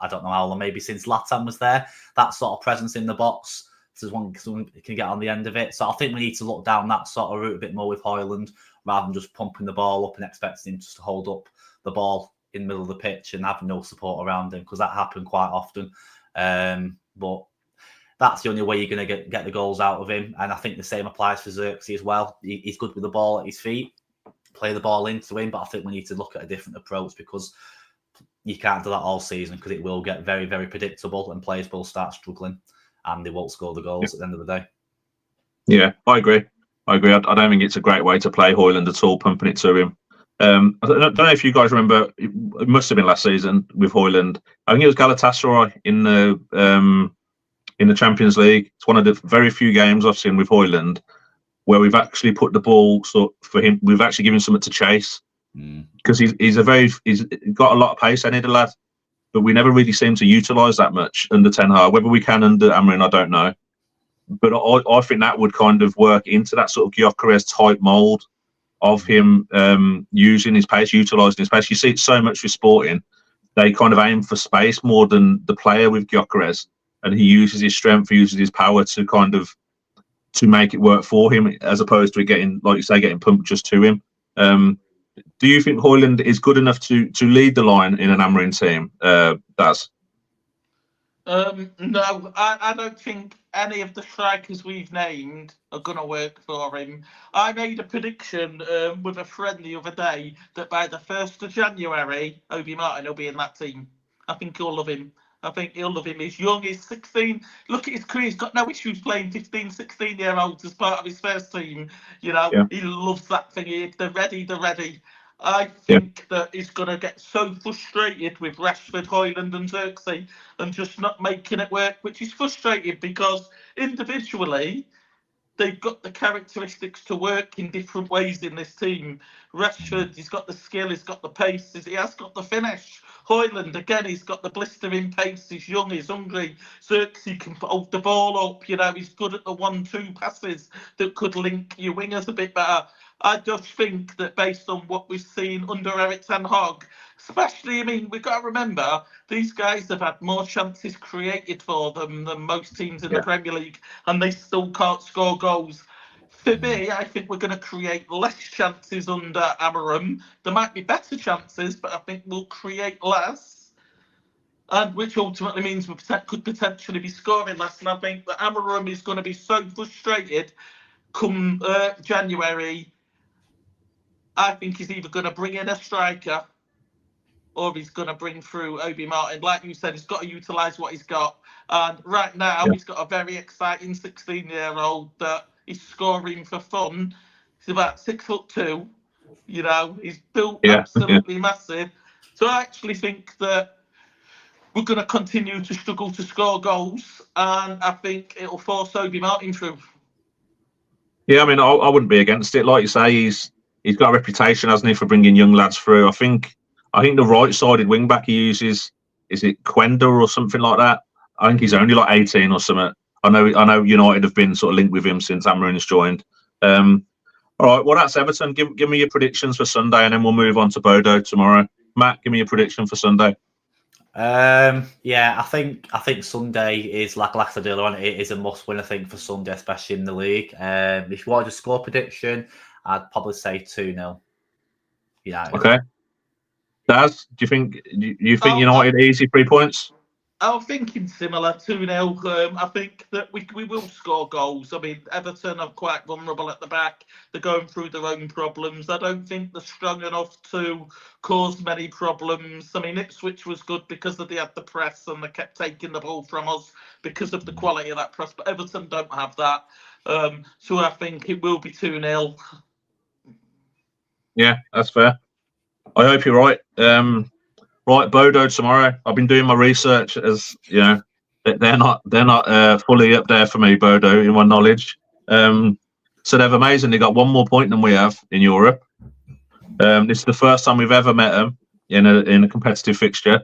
I don't know how long, maybe since Latan was there. That sort of presence in the box, so someone can get on the end of it. So I think we need to look down that sort of route a bit more with Højlund, rather than just pumping the ball up and expecting him just to hold up the ball in the middle of the pitch and have no support around him, because that happened quite often. But that's the only way you're going to get the goals out of him. And I think the same applies for Xerxes as well. He's good with the ball at his feet, play the ball into him, but I think we need to look at a different approach, because you can't do that all season, because it will get very, very predictable and players will start struggling and they won't score the goals at the end of the day. Yeah, I agree. I don't think it's a great way to play Højlund at all, pumping it to him. I don't know if you guys remember, it must have been last season with Højlund. I think it was Galatasaray in the Champions League. It's one of the very few games I've seen with Højlund where we've actually put the ball for him. We've actually given him something to chase, because he's got a lot of pace, the lad, but we never really seem to utilise that much under Ten Hag. Whether we can under Amarin, I don't know. But I think that would kind of work into that sort of Gyökeres type mould of him using his pace, utilising his pace. You see it so much with Sporting. They kind of aim for space more than the player with Gyökeres, and he uses his strength, he uses his power to make it work for him, as opposed to it getting, like you say, getting pumped just to him. Do you think Højlund is good enough to lead the line in an Amorim team? Daz? No, I don't think any of the strikers we've named are going to work for him. I made a prediction with a friend the other day that by the 1st of January, Obi Martin will be in that team. I think he'll love him. I think he'll love him. He's young, he's 16. Look at his career. He's got no issues playing 15, 16-year-olds as part of his first team. You know, He loves that thing. They're ready. I think that he's going to get so frustrated with Rashford, Højlund and Xerxes and just not making it work, which is frustrating because individually they've got the characteristics to work in different ways in this team. Rashford, he's got the skill, he's got the pace, he has got the finish. Højlund, again, he's got the blistering pace, he's young, he's hungry. Xerxes can hold the ball up, he's good at the 1-2 passes that could link your wingers a bit better. I just think that based on what we've seen under Erik ten Hag, especially, we've got to remember, these guys have had more chances created for them than most teams in the Premier League, and they still can't score goals. For me, I think we're going to create less chances under Amorim. There might be better chances, but I think we'll create less, and which ultimately means we could potentially be scoring less. And I think that Amorim is going to be so frustrated come January. I think he's either going to bring in a striker or he's going to bring through Obi Martin. Like you said, he's got to utilise what he's got. And right now, he's got a very exciting 16-year-old that is scoring for fun. He's about 6'2". He's built absolutely massive. So I actually think that we're going to continue to struggle to score goals. And I think it'll force Obi Martin through. Yeah, I wouldn't be against it. Like you say, he's got a reputation, hasn't he, for bringing young lads through. I think the right-sided wing-back he uses, is it Quenda or something like that? I think he's only like 18 or something. I know United have been sort of linked with him since Amorim's joined. All right, well, that's Everton. Give me your predictions for Sunday, and then we'll move on to Bodo tomorrow. Matt, give me your prediction for Sunday. I think Sunday is like I said earlier on, it is a must-win, I think, for Sunday, especially in the league. If you wanted a score prediction, I'd probably say 2-0. United. Okay. Daz, do you think United easy 3 points? I'm thinking similar, 2-0. I think that we will score goals. Everton are quite vulnerable at the back. They're going through their own problems. I don't think they're strong enough to cause many problems. Ipswich was good because they had the press and they kept taking the ball from us because of the quality of that press. But Everton don't have that. So I think it will be 2-0. Yeah, that's fair. I hope you're right. Right, Bodo tomorrow. I've been doing my research, as you know. They're not fully up there for me, Bodo, in my knowledge. So they've amazingly got one more point than we have in Europe. This is the first time we've ever met them in a competitive fixture.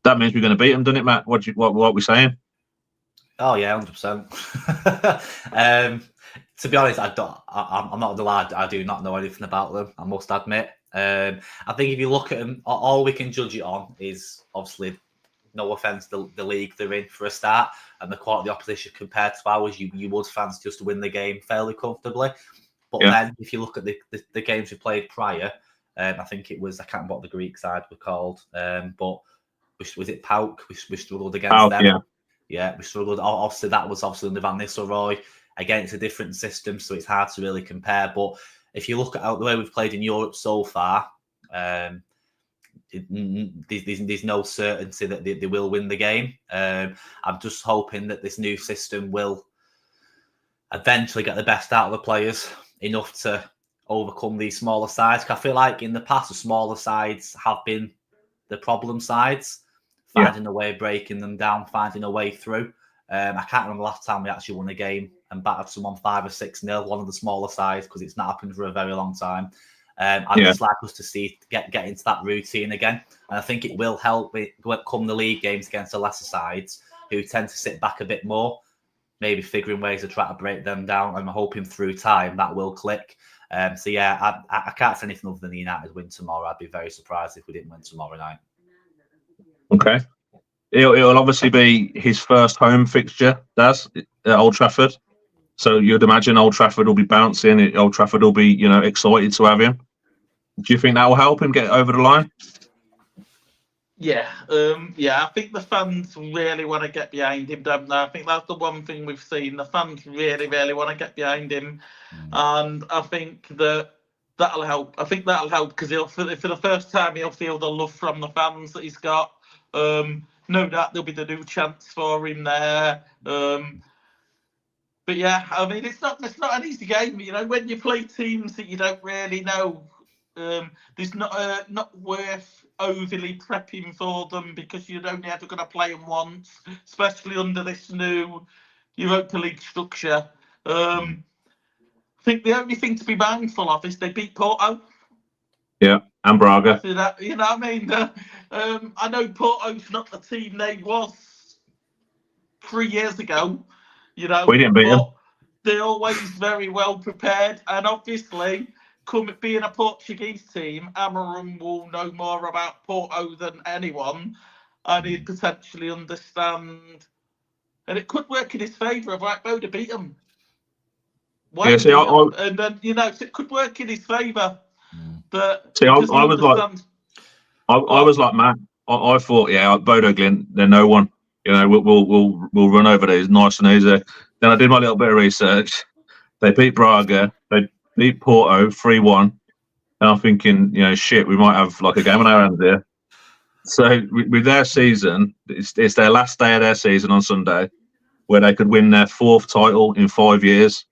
That means we're going to beat them, doesn't it, Matt? What are we saying? Oh yeah, 100%. To be honest, I'm not the lad. I do not know anything about them, I must admit. I think if you look at them, all we can judge it on is obviously, no offence, the league they're in for a start, and the quality of the opposition compared to ours. You would fancy just to win the game fairly comfortably. But then if you look at the games we played prior, I think it was, I can't remember what the Greek side were called, but was it PAOK? We struggled against them. Yeah, we struggled. Obviously, that was under Van Nistelrooy. Again, it's a different system, so it's hard to really compare. But if you look at the way we've played in Europe so far, there's no certainty that they will win the game. I'm just hoping that this new system will eventually get the best out of the players, enough to overcome these smaller sides. I feel like in the past, the smaller sides have been the problem sides, finding a way of breaking them down, finding a way through. I can't remember the last time we actually won a game and battered someone 5 or 6-0, one of the smaller sides, because it's not happened for a very long time. I'd just like us to see get into that routine again. And I think it will help come the league games against the lesser sides, who tend to sit back a bit more, maybe figuring ways to try to break them down. And I'm hoping through time that will click. I can't say anything other than the United win tomorrow. I'd be very surprised if we didn't win tomorrow night. Okay. It'll obviously be his first home fixture, Daz, at Old Trafford. So you'd imagine Old Trafford will be bouncing. Old Trafford will be, excited to have him. Do you think that will help him get over the line? Yeah, I think the fans really want to get behind him, don't they? I think that's the one thing we've seen. The fans really, really want to get behind him, and I think that'll help. I think that'll help because he'll, for the first time, he'll feel the love from the fans that he's got. No doubt there'll be the new chance for him there. But yeah, I mean, it's not an easy game. You know, when you play teams that you don't really know, there's not worth overly prepping for them because you're only ever going to play them once, especially under this new Europa League structure. I think the only thing to be mindful of is they beat Porto. Yeah, and Braga. So that, you know what I mean? I know Porto's not the team they was 3 years ago. You know, We didn't beat them. They're always very well prepared, and obviously, being a Portuguese team, Amarum will know more about Porto than anyone, and he'd potentially understand, and it could work in his favour of like Boda beat him. Yeah, see, and then so it could work in his favour. But see, I was like Matt. I thought, yeah, Bodo Glint, they're no one. You know, we'll run over these nice and easy. Then I did my little bit of research. They beat Braga. They beat Porto 3-1. And I'm thinking, you know, shit, we might have like a game on our hands here. So with their season, it's their last day of their season on Sunday, where they could win their 4th title in 5 years.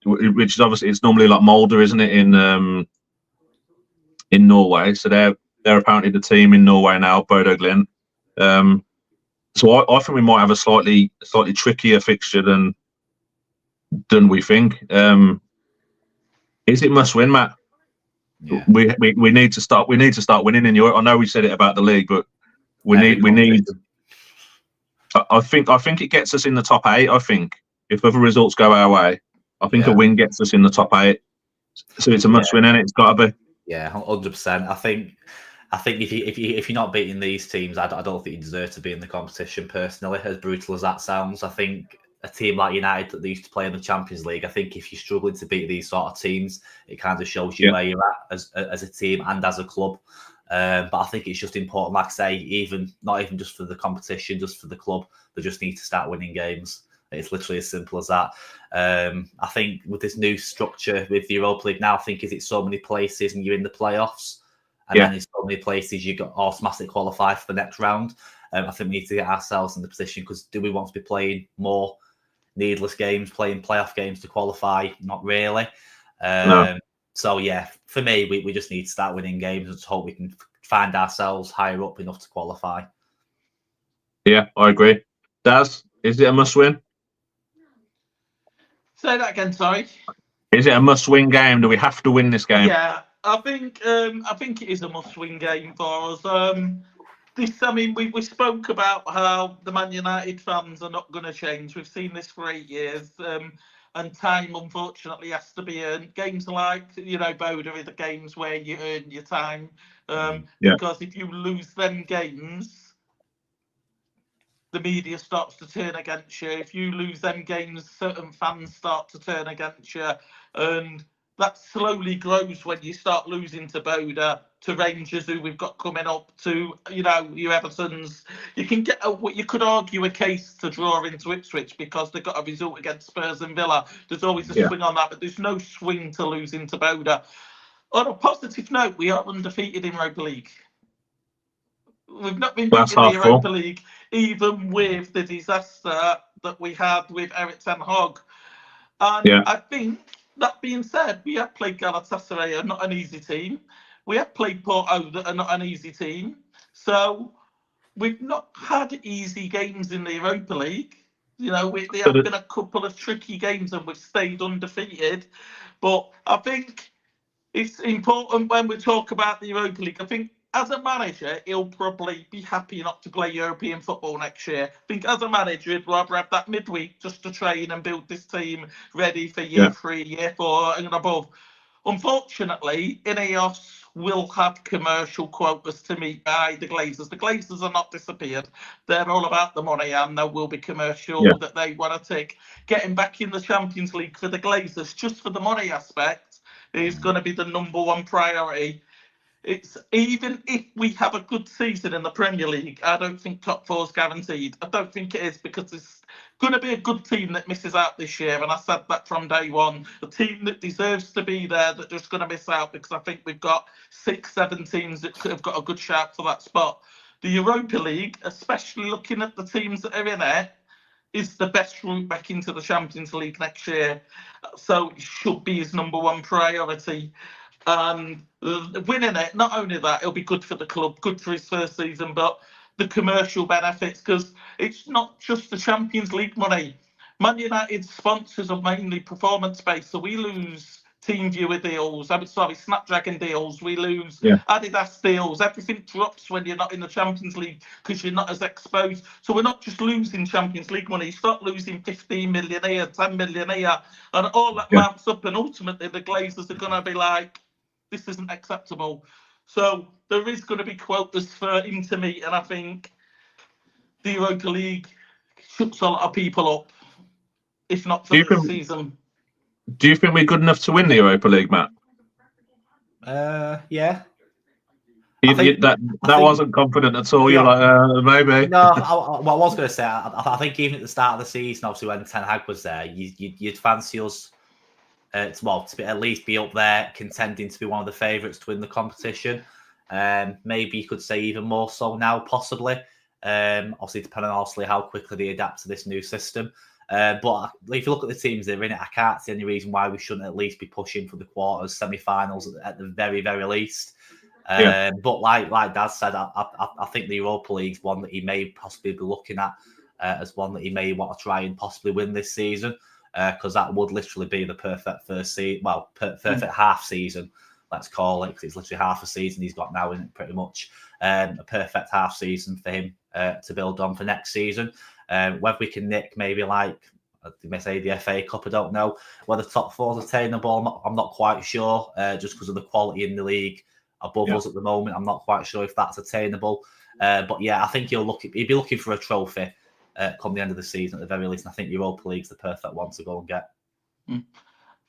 Which is obviously, it's normally like Molde, isn't it, in Norway? So they're apparently the team in Norway now, Bodo Glint. So I think we might have a slightly trickier fixture than we think. Is it must win, Matt? Yeah. We need to start winning in Europe. I know we said it about the league, but we need. I think it gets us in the top 8. I think if other results go our way, I think a win gets us in the top 8. So it's a must win, and it's got to be. Yeah, 100%. I think if you're not beating these teams, I don't think you deserve to be in the competition. Personally, as brutal as that sounds, I think a team like United that they used to play in the Champions League, I think if you're struggling to beat these sort of teams, it kind of shows you where you're at as a team and as a club. But I think it's just important, like I say, not even just for the competition, just for the club, they just need to start winning games. It's literally as simple as that. I think with this new structure with the Europa League now, I think it's so many places and you're in the playoffs, and then in so many places you got automatically qualify for the next round. I think we need to get ourselves in the position, because do we want to be playing more needless games, playing playoff games to qualify? Not really. No. So yeah, for me, we just need to start winning games and just hope we can find ourselves higher up enough to qualify. Yeah, I agree. Daz, is it a must win? Say that again, sorry. Is it a must-win game? Do we have to win this game? Yeah, I think it is a must-win game for us. We spoke about how the Man United fans are not going to change. We've seen this for 8 years, and time, unfortunately, has to be earned. Games like, Boda are the games where you earn your time, because if you lose them games, the media starts to turn against you. If you lose them games, certain fans start to turn against you, and that slowly grows when you start losing to Boda, to Rangers, who we've got coming up, to your Evertons. You could argue a case to draw into Ipswich because they got a result against Spurs and Villa. There's always a swing on that, but there's no swing to losing to Boda. On a positive note, we are undefeated in Europa League. We've not been beaten in the Europa League, even with the disaster that we had with Erik ten Hag. And I think, that being said, we have played Galatasaray, not an easy team. We have played Porto, that are not an easy team. So we've not had easy games in the Europa League. There have been a couple of tricky games and we've stayed undefeated. But I think it's important when we talk about the Europa League. I think as a manager, he'll probably be happy not to play European football next year. I think as a manager, he'd rather have that midweek just to train and build this team ready for year 3, year 4 and above. Unfortunately, Ineos will have commercial quotas to meet by the Glazers. The Glazers are not disappeared. They're all about the money, and there will be commercial that they want to take. Getting back in the Champions League for the Glazers, just for the money aspect, is going to be the number one priority. It's even if we have a good season in the Premier League, I don't think top four is guaranteed. I don't think it is, because it's going to be a good team that misses out this year, and I said that from day one. A team that deserves to be there, that just going to miss out, because I think we've got 6-7 teams that could have got a good shout for that spot. The Europa League, especially looking at the teams that are in it, is the best route back into the Champions League next year. So it should be his number one priority. And winning it, not only that, it'll be good for the club, good for his first season, but the commercial benefits, because it's not just the Champions League money. Man United's sponsors are mainly performance-based, so we lose team viewer deals, Snapdragon deals, we lose Adidas deals, everything drops when you're not in the Champions League because you're not as exposed. So we're not just losing Champions League money, you start losing 15 million here, 10 million here, and all that mounts up, and ultimately the Glazers are going to be like, this isn't acceptable. So there is going to be quotas for him to meet, and I think the Europa League shuts a lot of people up, if not for this season. Do you think we're good enough to win the Europa League, Matt? Yeah. That wasn't confident at all. You're like, maybe. No, I was going to say, I think even at the start of the season, obviously when Ten Hag was there, you'd fancy us to at least be up there, contending to be one of the favourites to win the competition. Maybe you could say even more so now, possibly. Obviously, depending on how quickly they adapt to this new system. But if you look at the teams that are in it, I can't see any reason why we shouldn't at least be pushing for the quarters, semi-finals at the very, very least. But like Dad said, I think the Europa League's one that he may possibly be looking at as one that he may want to try and possibly win this season, because that would literally be the perfect perfect half season, let's call it, because it's literally half a season he's got now in it, pretty much. A perfect half season for him to build on for next season. Whether we can nick maybe they may say the FA Cup, I don't know. Whether top four is attainable, I'm not quite sure, just because of the quality in the league above us at the moment. I'm not quite sure if that's attainable. But yeah, I think he'll be looking for a trophy come the end of the season at the very least. And I think Europa League's the perfect one to go and get.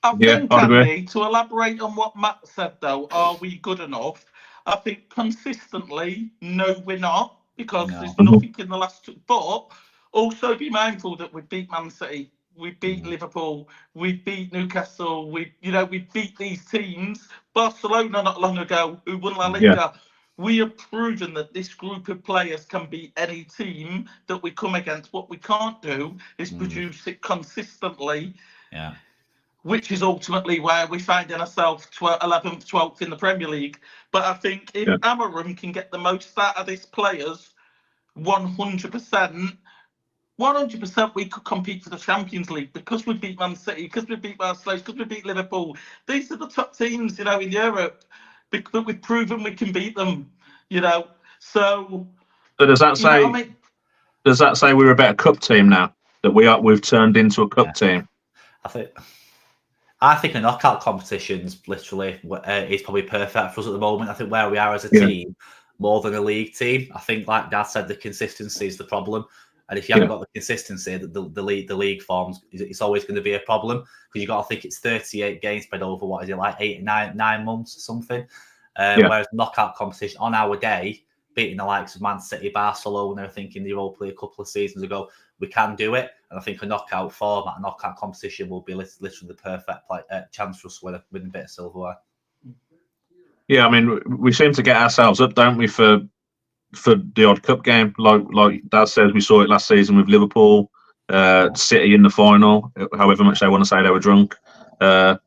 I think, Andy, to elaborate on what Matt said, though, are we good enough? I think consistently, no, we're not, because there's nothing in the last two. But also be mindful that we beat Man City, we beat Liverpool, we beat Newcastle, we beat these teams. Barcelona not long ago, who won La Liga. Yeah. We have proven that this group of players can beat any team that we come against. What we can't do is produce it consistently. Yeah. Which is ultimately where we find ourselves 11th, 12th in the Premier League. But I think if Amarim can get the most out of his players, 100%, we could compete for the Champions League, because we beat Man City, because we beat Barcelona, because we beat Liverpool. These are the top teams, in Europe, but we've proven we can beat them, So does that say? Does that say we're a better cup team now that we've turned into a cup team? I think a knockout competition's literally is probably perfect for us at the moment. I think where we are as a team, more than a league team, I think, like Dad said, the consistency is the problem. And if you haven't got the consistency, the league forms, it's always going to be a problem, because you've got to think it's 38 games spread over, 9 months or something. Whereas knockout competition on our day, beating the likes of Man City, Barcelona, I think in the Europa League a couple of seasons ago, we can do it. And I think a knockout format, a knockout competition will be literally the perfect chance for us to win a bit of silverware. Yeah, I mean, we seem to get ourselves up, don't we, for the odd cup game. Like Dad says, we saw it last season with Liverpool, City in the final, however much they want to say they were drunk. Do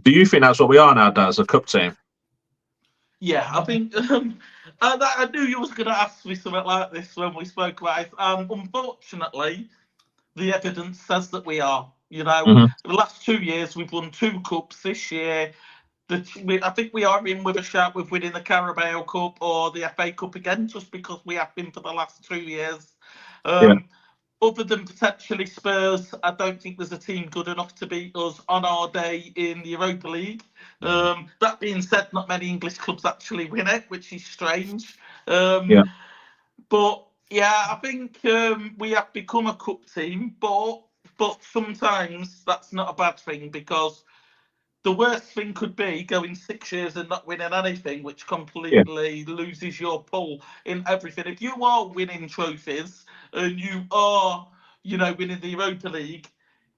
you think that's what we are now, Dad, as a cup team? Yeah, I think I knew you was going to ask me something like this when we spoke about it. Unfortunately, the evidence says that we are. The last 2 years we've won 2 cups. This year, I think we are in with a shout with winning the Carabao Cup or the FA Cup again, just because we have been for the last 2 years. Other than potentially Spurs, I don't think there's a team good enough to beat us on our day in the Europa League. That being said, not many English clubs actually win it, which is strange. But yeah, I think we have become a cup team, but sometimes that's not a bad thing, because the worst thing could be going 6 years and not winning anything, which completely loses your pull in everything. If you are winning trophies and you are, winning the Europa League,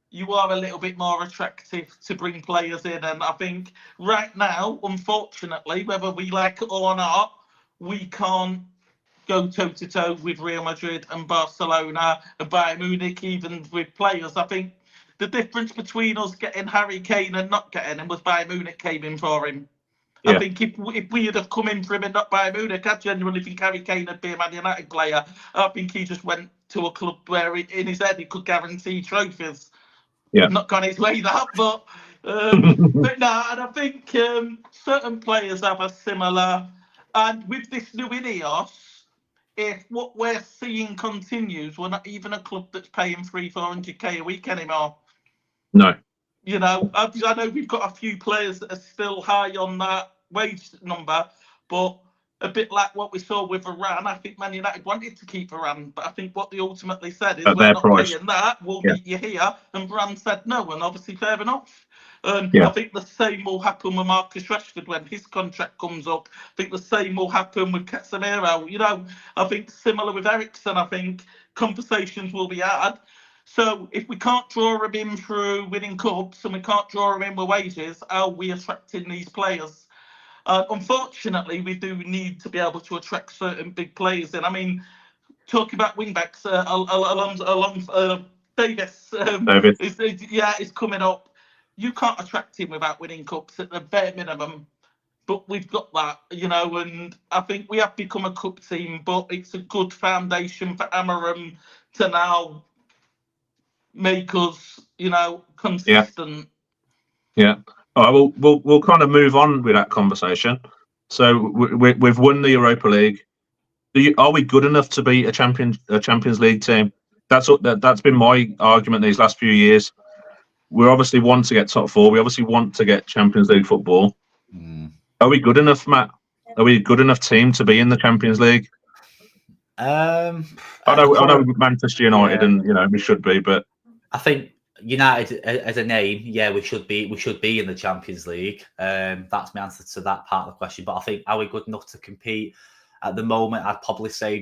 you are a little bit more attractive to bring players in. And I think right now, unfortunately, whether we like it or not, we can't go toe-to-toe with Real Madrid and Barcelona and Bayern Munich, even with players. I think the difference between us getting Harry Kane and not getting him was Bayern Munich came in for him. Yeah. I think if we had have come in for him and not Bayern Munich, I genuinely think Harry Kane would be a Man United player. I think he just went to a club where in his head he could guarantee trophies. Yeah. Not gone his way that, but no, and I think certain players have a similar. And with this new Ineos, if what we're seeing continues, we're not even a club that's paying 300-400k a week anymore. No. I know we've got a few players that are still high on that wage number, but a bit like what we saw with Varane, I think Man United wanted to keep Varane, but I think what they ultimately said is, we're not paying that, we'll meet you here, and Varane said no, and obviously fair enough. And I think the same will happen with Marcus Rashford when his contract comes up. I think the same will happen with Casemiro. I think similar with Eriksen, I think conversations will be had. So if we can't draw him in through winning cups and we can't draw him in with wages, how are we attracting these players? Unfortunately, we do need to be able to attract certain big players in. I mean, talking about wingbacks, Davis is coming up. You can't attract him without winning cups at the bare minimum. But we've got that, and I think we have become a cup team, but it's a good foundation for Amarim to now make us, consistent. Yeah. All right. We'll kind of move on with that conversation. So we've won the Europa League. Are we good enough to be a Champions League team? That's been my argument these last few years. We obviously want to get top four. We obviously want to get Champions League football. Are we good enough, Matt? Are we a good enough team to be in the Champions League? I know Manchester United, and we should be, but I think United as a name, we should be in the Champions League. That's my answer to that part of the question. But I think, are we good enough to compete at the moment? I'd probably say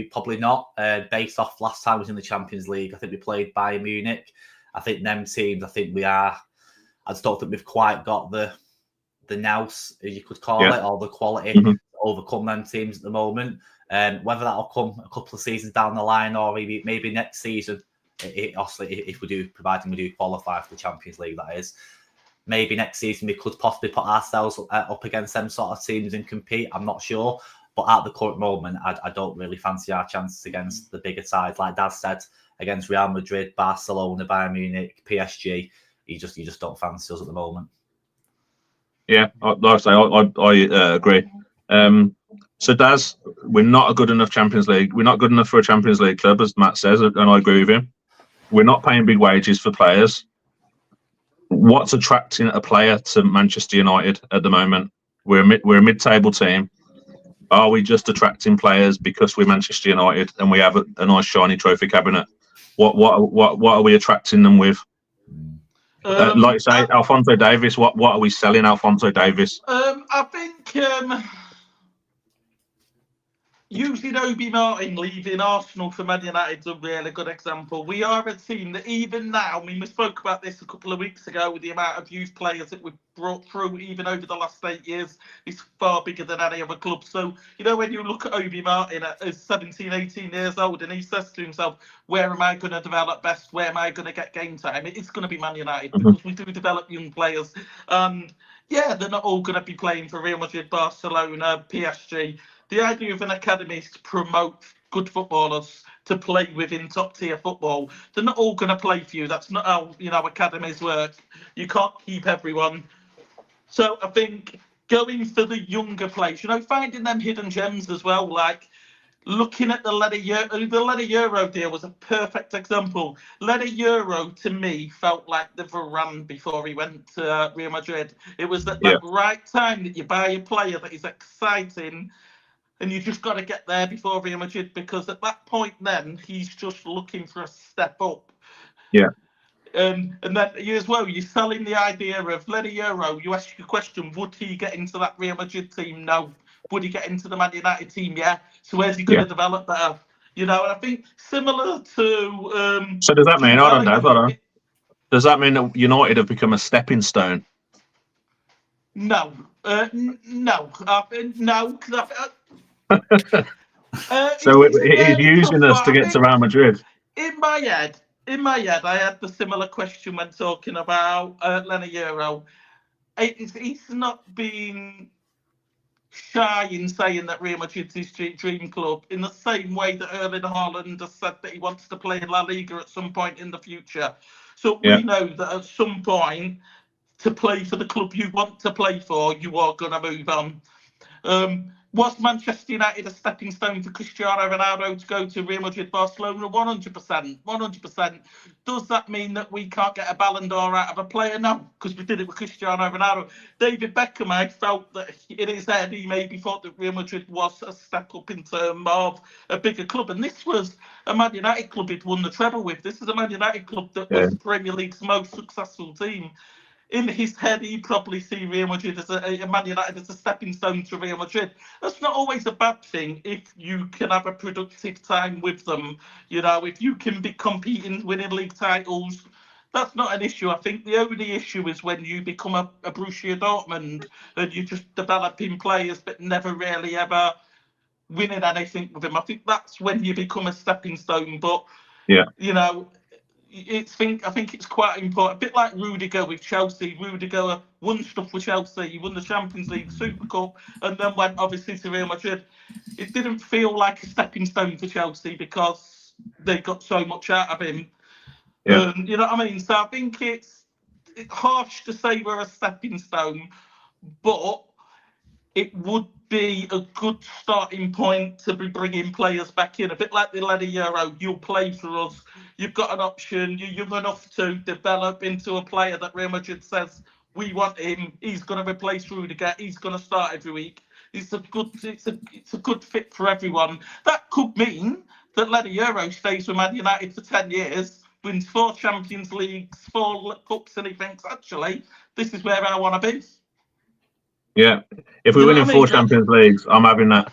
probably not. Based off last time we was in the Champions League, I think we played Bayern Munich. I think them teams, we are. I just don't think we've quite got the nous, as you could call it, or the quality to overcome them teams at the moment. Whether that'll come a couple of seasons down the line or maybe next season, obviously, if we do, providing we do qualify for the Champions League, that is, maybe next season we could possibly put ourselves up against them sort of teams and compete. I'm not sure. But at the current moment, I don't really fancy our chances against the bigger sides. Like Dad said, against Real Madrid, Barcelona, Bayern Munich, PSG, you just don't fancy us at the moment. Yeah, like I say, I agree. So Daz, we're not a good enough Champions League. We're not good enough for a Champions League club, as Matt says, and I agree with him. We're not paying big wages for players. What's attracting a player to Manchester United at the moment? We're a mid-table team. Are we just attracting players because we're Manchester United and we have a nice shiny trophy cabinet? What are we attracting them with? Like you say, Alphonso Davies. What are we selling Alphonso Davies? I think using Obi Martin leaving Arsenal for Man United is a really good example. We are a team that even now, we spoke about this a couple of weeks ago with the amount of youth players that we've brought through even over the last 8 years, is far bigger than any other club. So, when you look at Obi Martin at 17, 18 years old and he says to himself, where am I going to develop best? Where am I going to get game time? It's going to be Man United because we do develop young players. They're not all going to be playing for Real Madrid, Barcelona, PSG. The idea of an academy is to promote good footballers to play within top tier football. They're not all going to play for you. That's not how academies work. You can't keep everyone. So I think going for the younger players, finding them hidden gems as well. Like looking at the Leda Euro deal was a perfect example. Leda Euro to me felt like the Varane before he went to Real Madrid. It was at that right time that you buy a player that is exciting. And you just got to get there before Real Madrid, because at that point then, he's just looking for a step up. Yeah. And then you as well, you're selling the idea of Lenny Euro. You ask your question, would he get into that Real Madrid team? No. Would he get into the Man United team? Yeah. So where's he going to develop better? You know, and I think similar to So does that mean, Jude hold on, Dave, hold Bellingham, on. Does that mean that United have become a stepping stone? No, no, no. So It's a he's really using tough us one. to I get to think Real Madrid. in my head, I had the similar question when talking about Lenny Euro. He's not been shy in saying that Real Madrid's his dream club, in the same way that Erling Haaland has said that he wants to play in La Liga at some point in the future. So we know that at some point, to play for the club you want to play for, you are going to move on. Was Manchester United a stepping stone for Cristiano Ronaldo to go to Real Madrid, Barcelona? 100%. 100%. Does that mean that we can't get a Ballon d'Or out of a player? No, because we did it with Cristiano Ronaldo. David Beckham, I felt that in his head, he maybe thought that Real Madrid was a step up in terms of a bigger club. And this was a Man United club he'd won the treble with. This is a Man United club that was the Premier League's most successful team. In his head, he probably see Real Madrid as a Man United as a stepping stone to Real Madrid. That's not always a bad thing if you can have a productive time with them. You know, if you can be competing, winning league titles, that's not an issue. I think the only issue is when you become a Borussia Dortmund and you're just developing players but never really ever winning anything with them. I think that's when you become a stepping stone. But, you know, I think it's quite important. A bit like Rudiger with Chelsea. Rudiger won stuff with Chelsea. He won the Champions League, Super Cup, and then went obviously to Real Madrid. It didn't feel like a stepping stone for Chelsea because they got so much out of him. You know what I mean? So I think it's harsh to say we're a stepping stone, but it would be a good starting point to be bringing players back in. A bit like the Lenny Euro, you'll play for us. You've got an option. You're young enough to develop into a player that Real Madrid says, we want him. He's going to replace Rudiger. He's going to start every week. It's a good fit for everyone. That could mean that Lenny Euro stays with Man United for 10 years, wins 4 Champions Leagues, 4 cups, and he thinks, actually, this is where I want to be. Yeah, if we win in 4 Champions Leagues, I'm having that.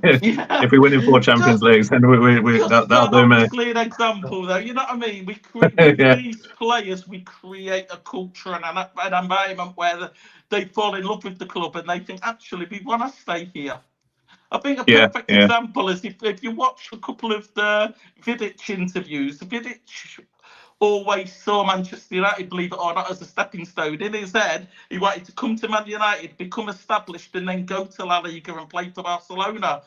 If we win in 4 Champions Leagues, then that'll do me. Obviously, an example, though. You know what I mean? With these players, we create a culture and an environment where they fall in love with the club and they think, actually, we want to stay here. I think a perfect example is if you watch a couple of the Vidic interviews, Vidic always saw Manchester United, believe it or not, as a stepping stone. In his head, he wanted to come to Man United, become established, and then go to La Liga and play for Barcelona.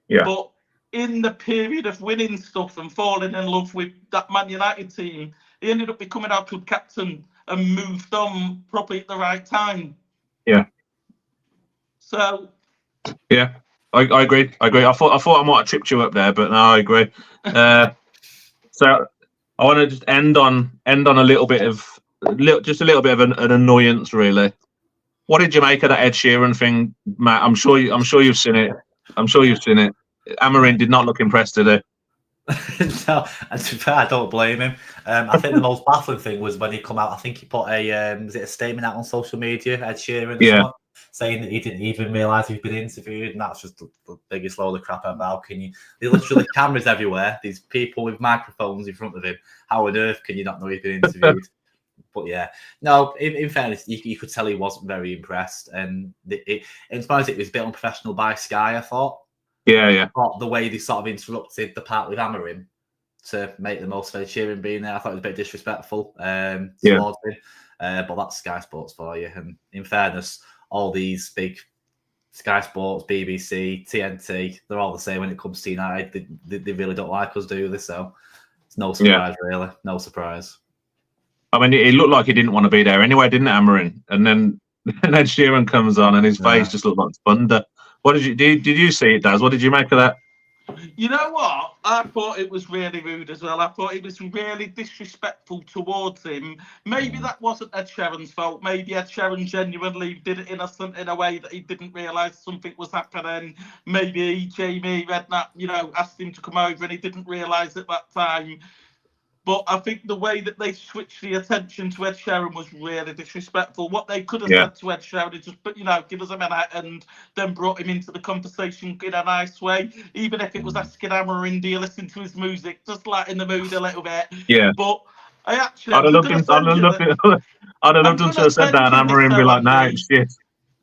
But in the period of winning stuff and falling in love with that Man United team, he ended up becoming our club captain and moved on probably at the right time. So. I agree. I thought I might have tripped you up there, but no, I agree. So I want to just end on a little bit of an annoyance, really. What did you make of that Ed Sheeran thing, Matt? I'm sure you've seen it. Amorim did not look impressed, did he? No, and to be fair, I don't blame him. I think the most baffling thing was when he come out. I think he put a statement out on social media, Ed Sheeran, saying that he didn't even realise he'd been interviewed, and that's just the biggest load of crap ever. How can you? There's literally cameras everywhere. These people with microphones in front of him. How on earth can you not know he's been interviewed? But yeah, no. In fairness, you could tell he wasn't very impressed, and in spite it was a bit unprofessional by Sky, I thought. But the way they sort of interrupted the part with Amorim to make the most of Ed Sheeran being there, I thought it was a bit disrespectful towards him. But that's Sky Sports for you. And in fairness, all these big Sky Sports, BBC, TNT, they're all the same when it comes to United. They really don't like us, do they? So it's no surprise, really. No surprise. I mean, it looked like he didn't want to be there anyway, didn't it, Amorim? And then Ed Sheeran comes on and his face just looked like thunder. What did you see it, Daz? What did you make of that? You know what? I thought it was really rude as well. I thought it was really disrespectful towards him. Maybe that wasn't Ed Sheeran's fault. Maybe Ed Sheeran genuinely did it innocent in a way that he didn't realise something was happening. Maybe Jamie Redknapp, asked him to come over and he didn't realise at that time. But I think the way that they switched the attention to Ed Sheeran was really disrespectful. What they could have said to Ed Sheeran is just, give us a minute, and then brought him into the conversation in a nice way. Even if it was asking Amarin, do you listen to his music? Just lighten the mood a little bit. Yeah. But I'd have loved him to have said that, and Amarin be like, "No, it's shit."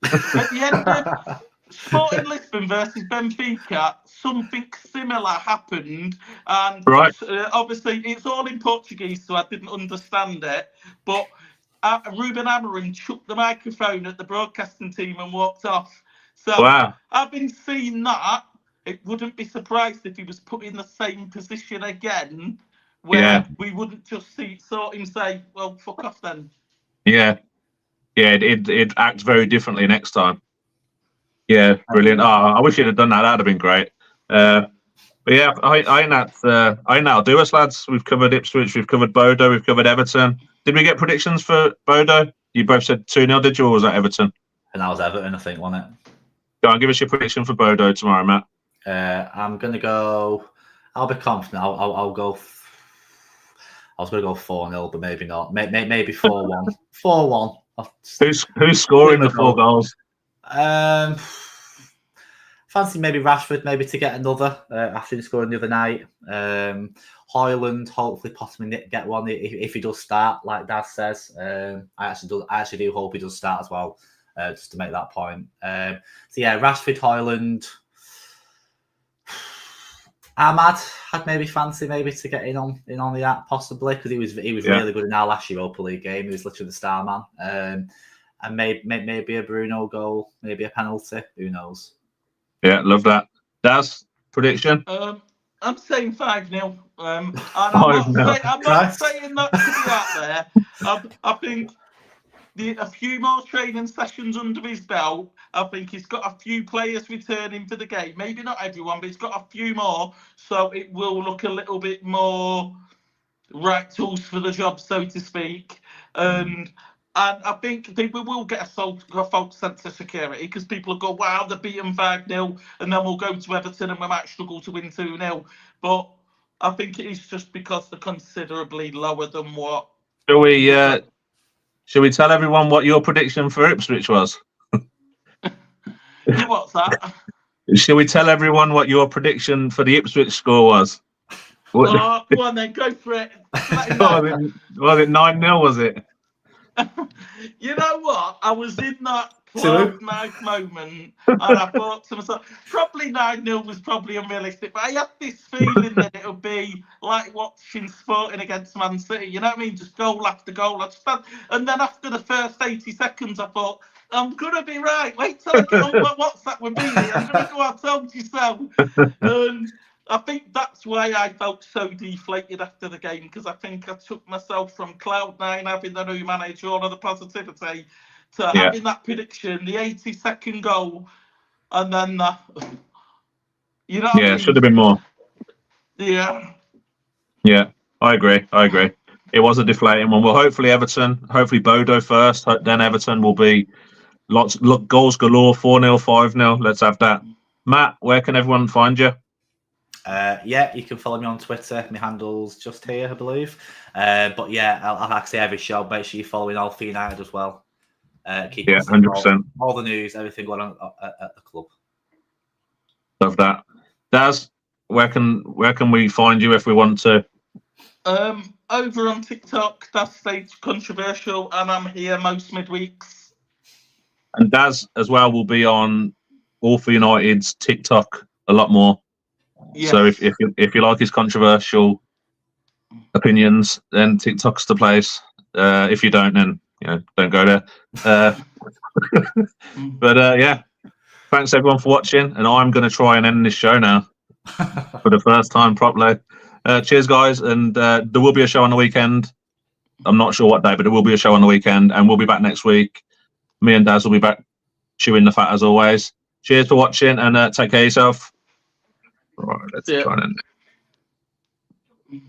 At the end of Sporting Lisbon versus Benfica, something similar happened, and obviously it's all in Portuguese, so I didn't understand it. But Ruben Amorim took the microphone at the broadcasting team and walked off. So having seen that, it wouldn't be surprised if he was put in the same position again, where we wouldn't just saw him say, "Well, fuck off then." Yeah, it'd act very differently next time. Yeah, brilliant. Oh, I wish you'd have done that. That'd have been great. But yeah, I think that'll do us, lads. We've covered Ipswich, we've covered Bodo, we've covered Everton. Did we get predictions for Bodo? You both said 2-0, did you, or was that Everton? And that was Everton, I think, wasn't it? Go on, give us your prediction for Bodo tomorrow, Matt. I'm gonna go. I'll be confident. I'll go. I was gonna go 4-0, but maybe not. Maybe 4-1. 4-1. Who's scoring the 4 goals? Fancy maybe Rashford, maybe to get another after he scored the other night. Hoyland, hopefully Portman get one if he does start, like Dad says. I actually do hope he does start as well, just to make that point. So yeah, Rashford, Hoyland. Ahmad, I'd maybe fancy to get in on the act possibly, because he was really good in our last Europa League game. He was literally the star man. And maybe a Bruno goal, maybe a penalty. Who knows? Yeah, love that. Daz, prediction? I'm saying 5-0. And I'm not saying that to be out there. I think a few more training sessions under his belt. I think he's got a few players returning for the game. Maybe not everyone, but he's got a few more. So it will look a little bit more right tools for the job, so to speak. And I think we will get a false sense of security, because people will go, wow, they're beaten 5-0, and then we'll go to Everton and we might struggle to win 2-0. But I think it is just because they're considerably lower than what. Shall we tell everyone what your prediction for Ipswich was? What's that? Shall we tell everyone what your prediction for the Ipswich score was? Go on then, go for it. Was it 9-0, was it? You know what? I was in that nice moment, and I thought to myself, probably 9-0 was probably unrealistic, but I had this feeling that it would be like watching Sporting against Man City. You know what I mean? Just goal after goal. And then after the first 80 seconds, I thought, I'm gonna be right. Wait till I get on my WhatsApp with me. I'm gonna go, I told you so. And I think that's why I felt so deflated after the game, because I think I took myself from Cloud9, having the new manager, all of the positivity, to having that prediction, the 82nd goal, and then you know. Yeah, it should have been more. Yeah. Yeah, I agree. It was a deflating one. Well, hopefully Bodo first, then Everton will be goals galore, 4-0, 5-0. Let's have that. Matt, where can everyone find you? You can follow me on Twitter. My handle's just here, I believe. But yeah, I'll actually every show. Make sure you're following All For United as well. Keep 100%. All the news, everything going on at the club. Love that. Daz, where can we find you if we want to? Over on TikTok, Daz Stage Controversial, and I'm here most midweeks. And Daz as well will be on All For United's TikTok a lot more. Yes. So if you like his controversial opinions, then TikTok's the place. If you don't, then don't go there. But yeah, thanks everyone for watching, and I'm going to try and end this show now for the first time properly. Cheers, guys, and there will be a show on the weekend. I'm not sure what day, but there will be a show on the weekend, and we'll be back next week. Me and Daz will be back chewing the fat as always. Cheers for watching, and take care of yourself. Right, let's try and end it.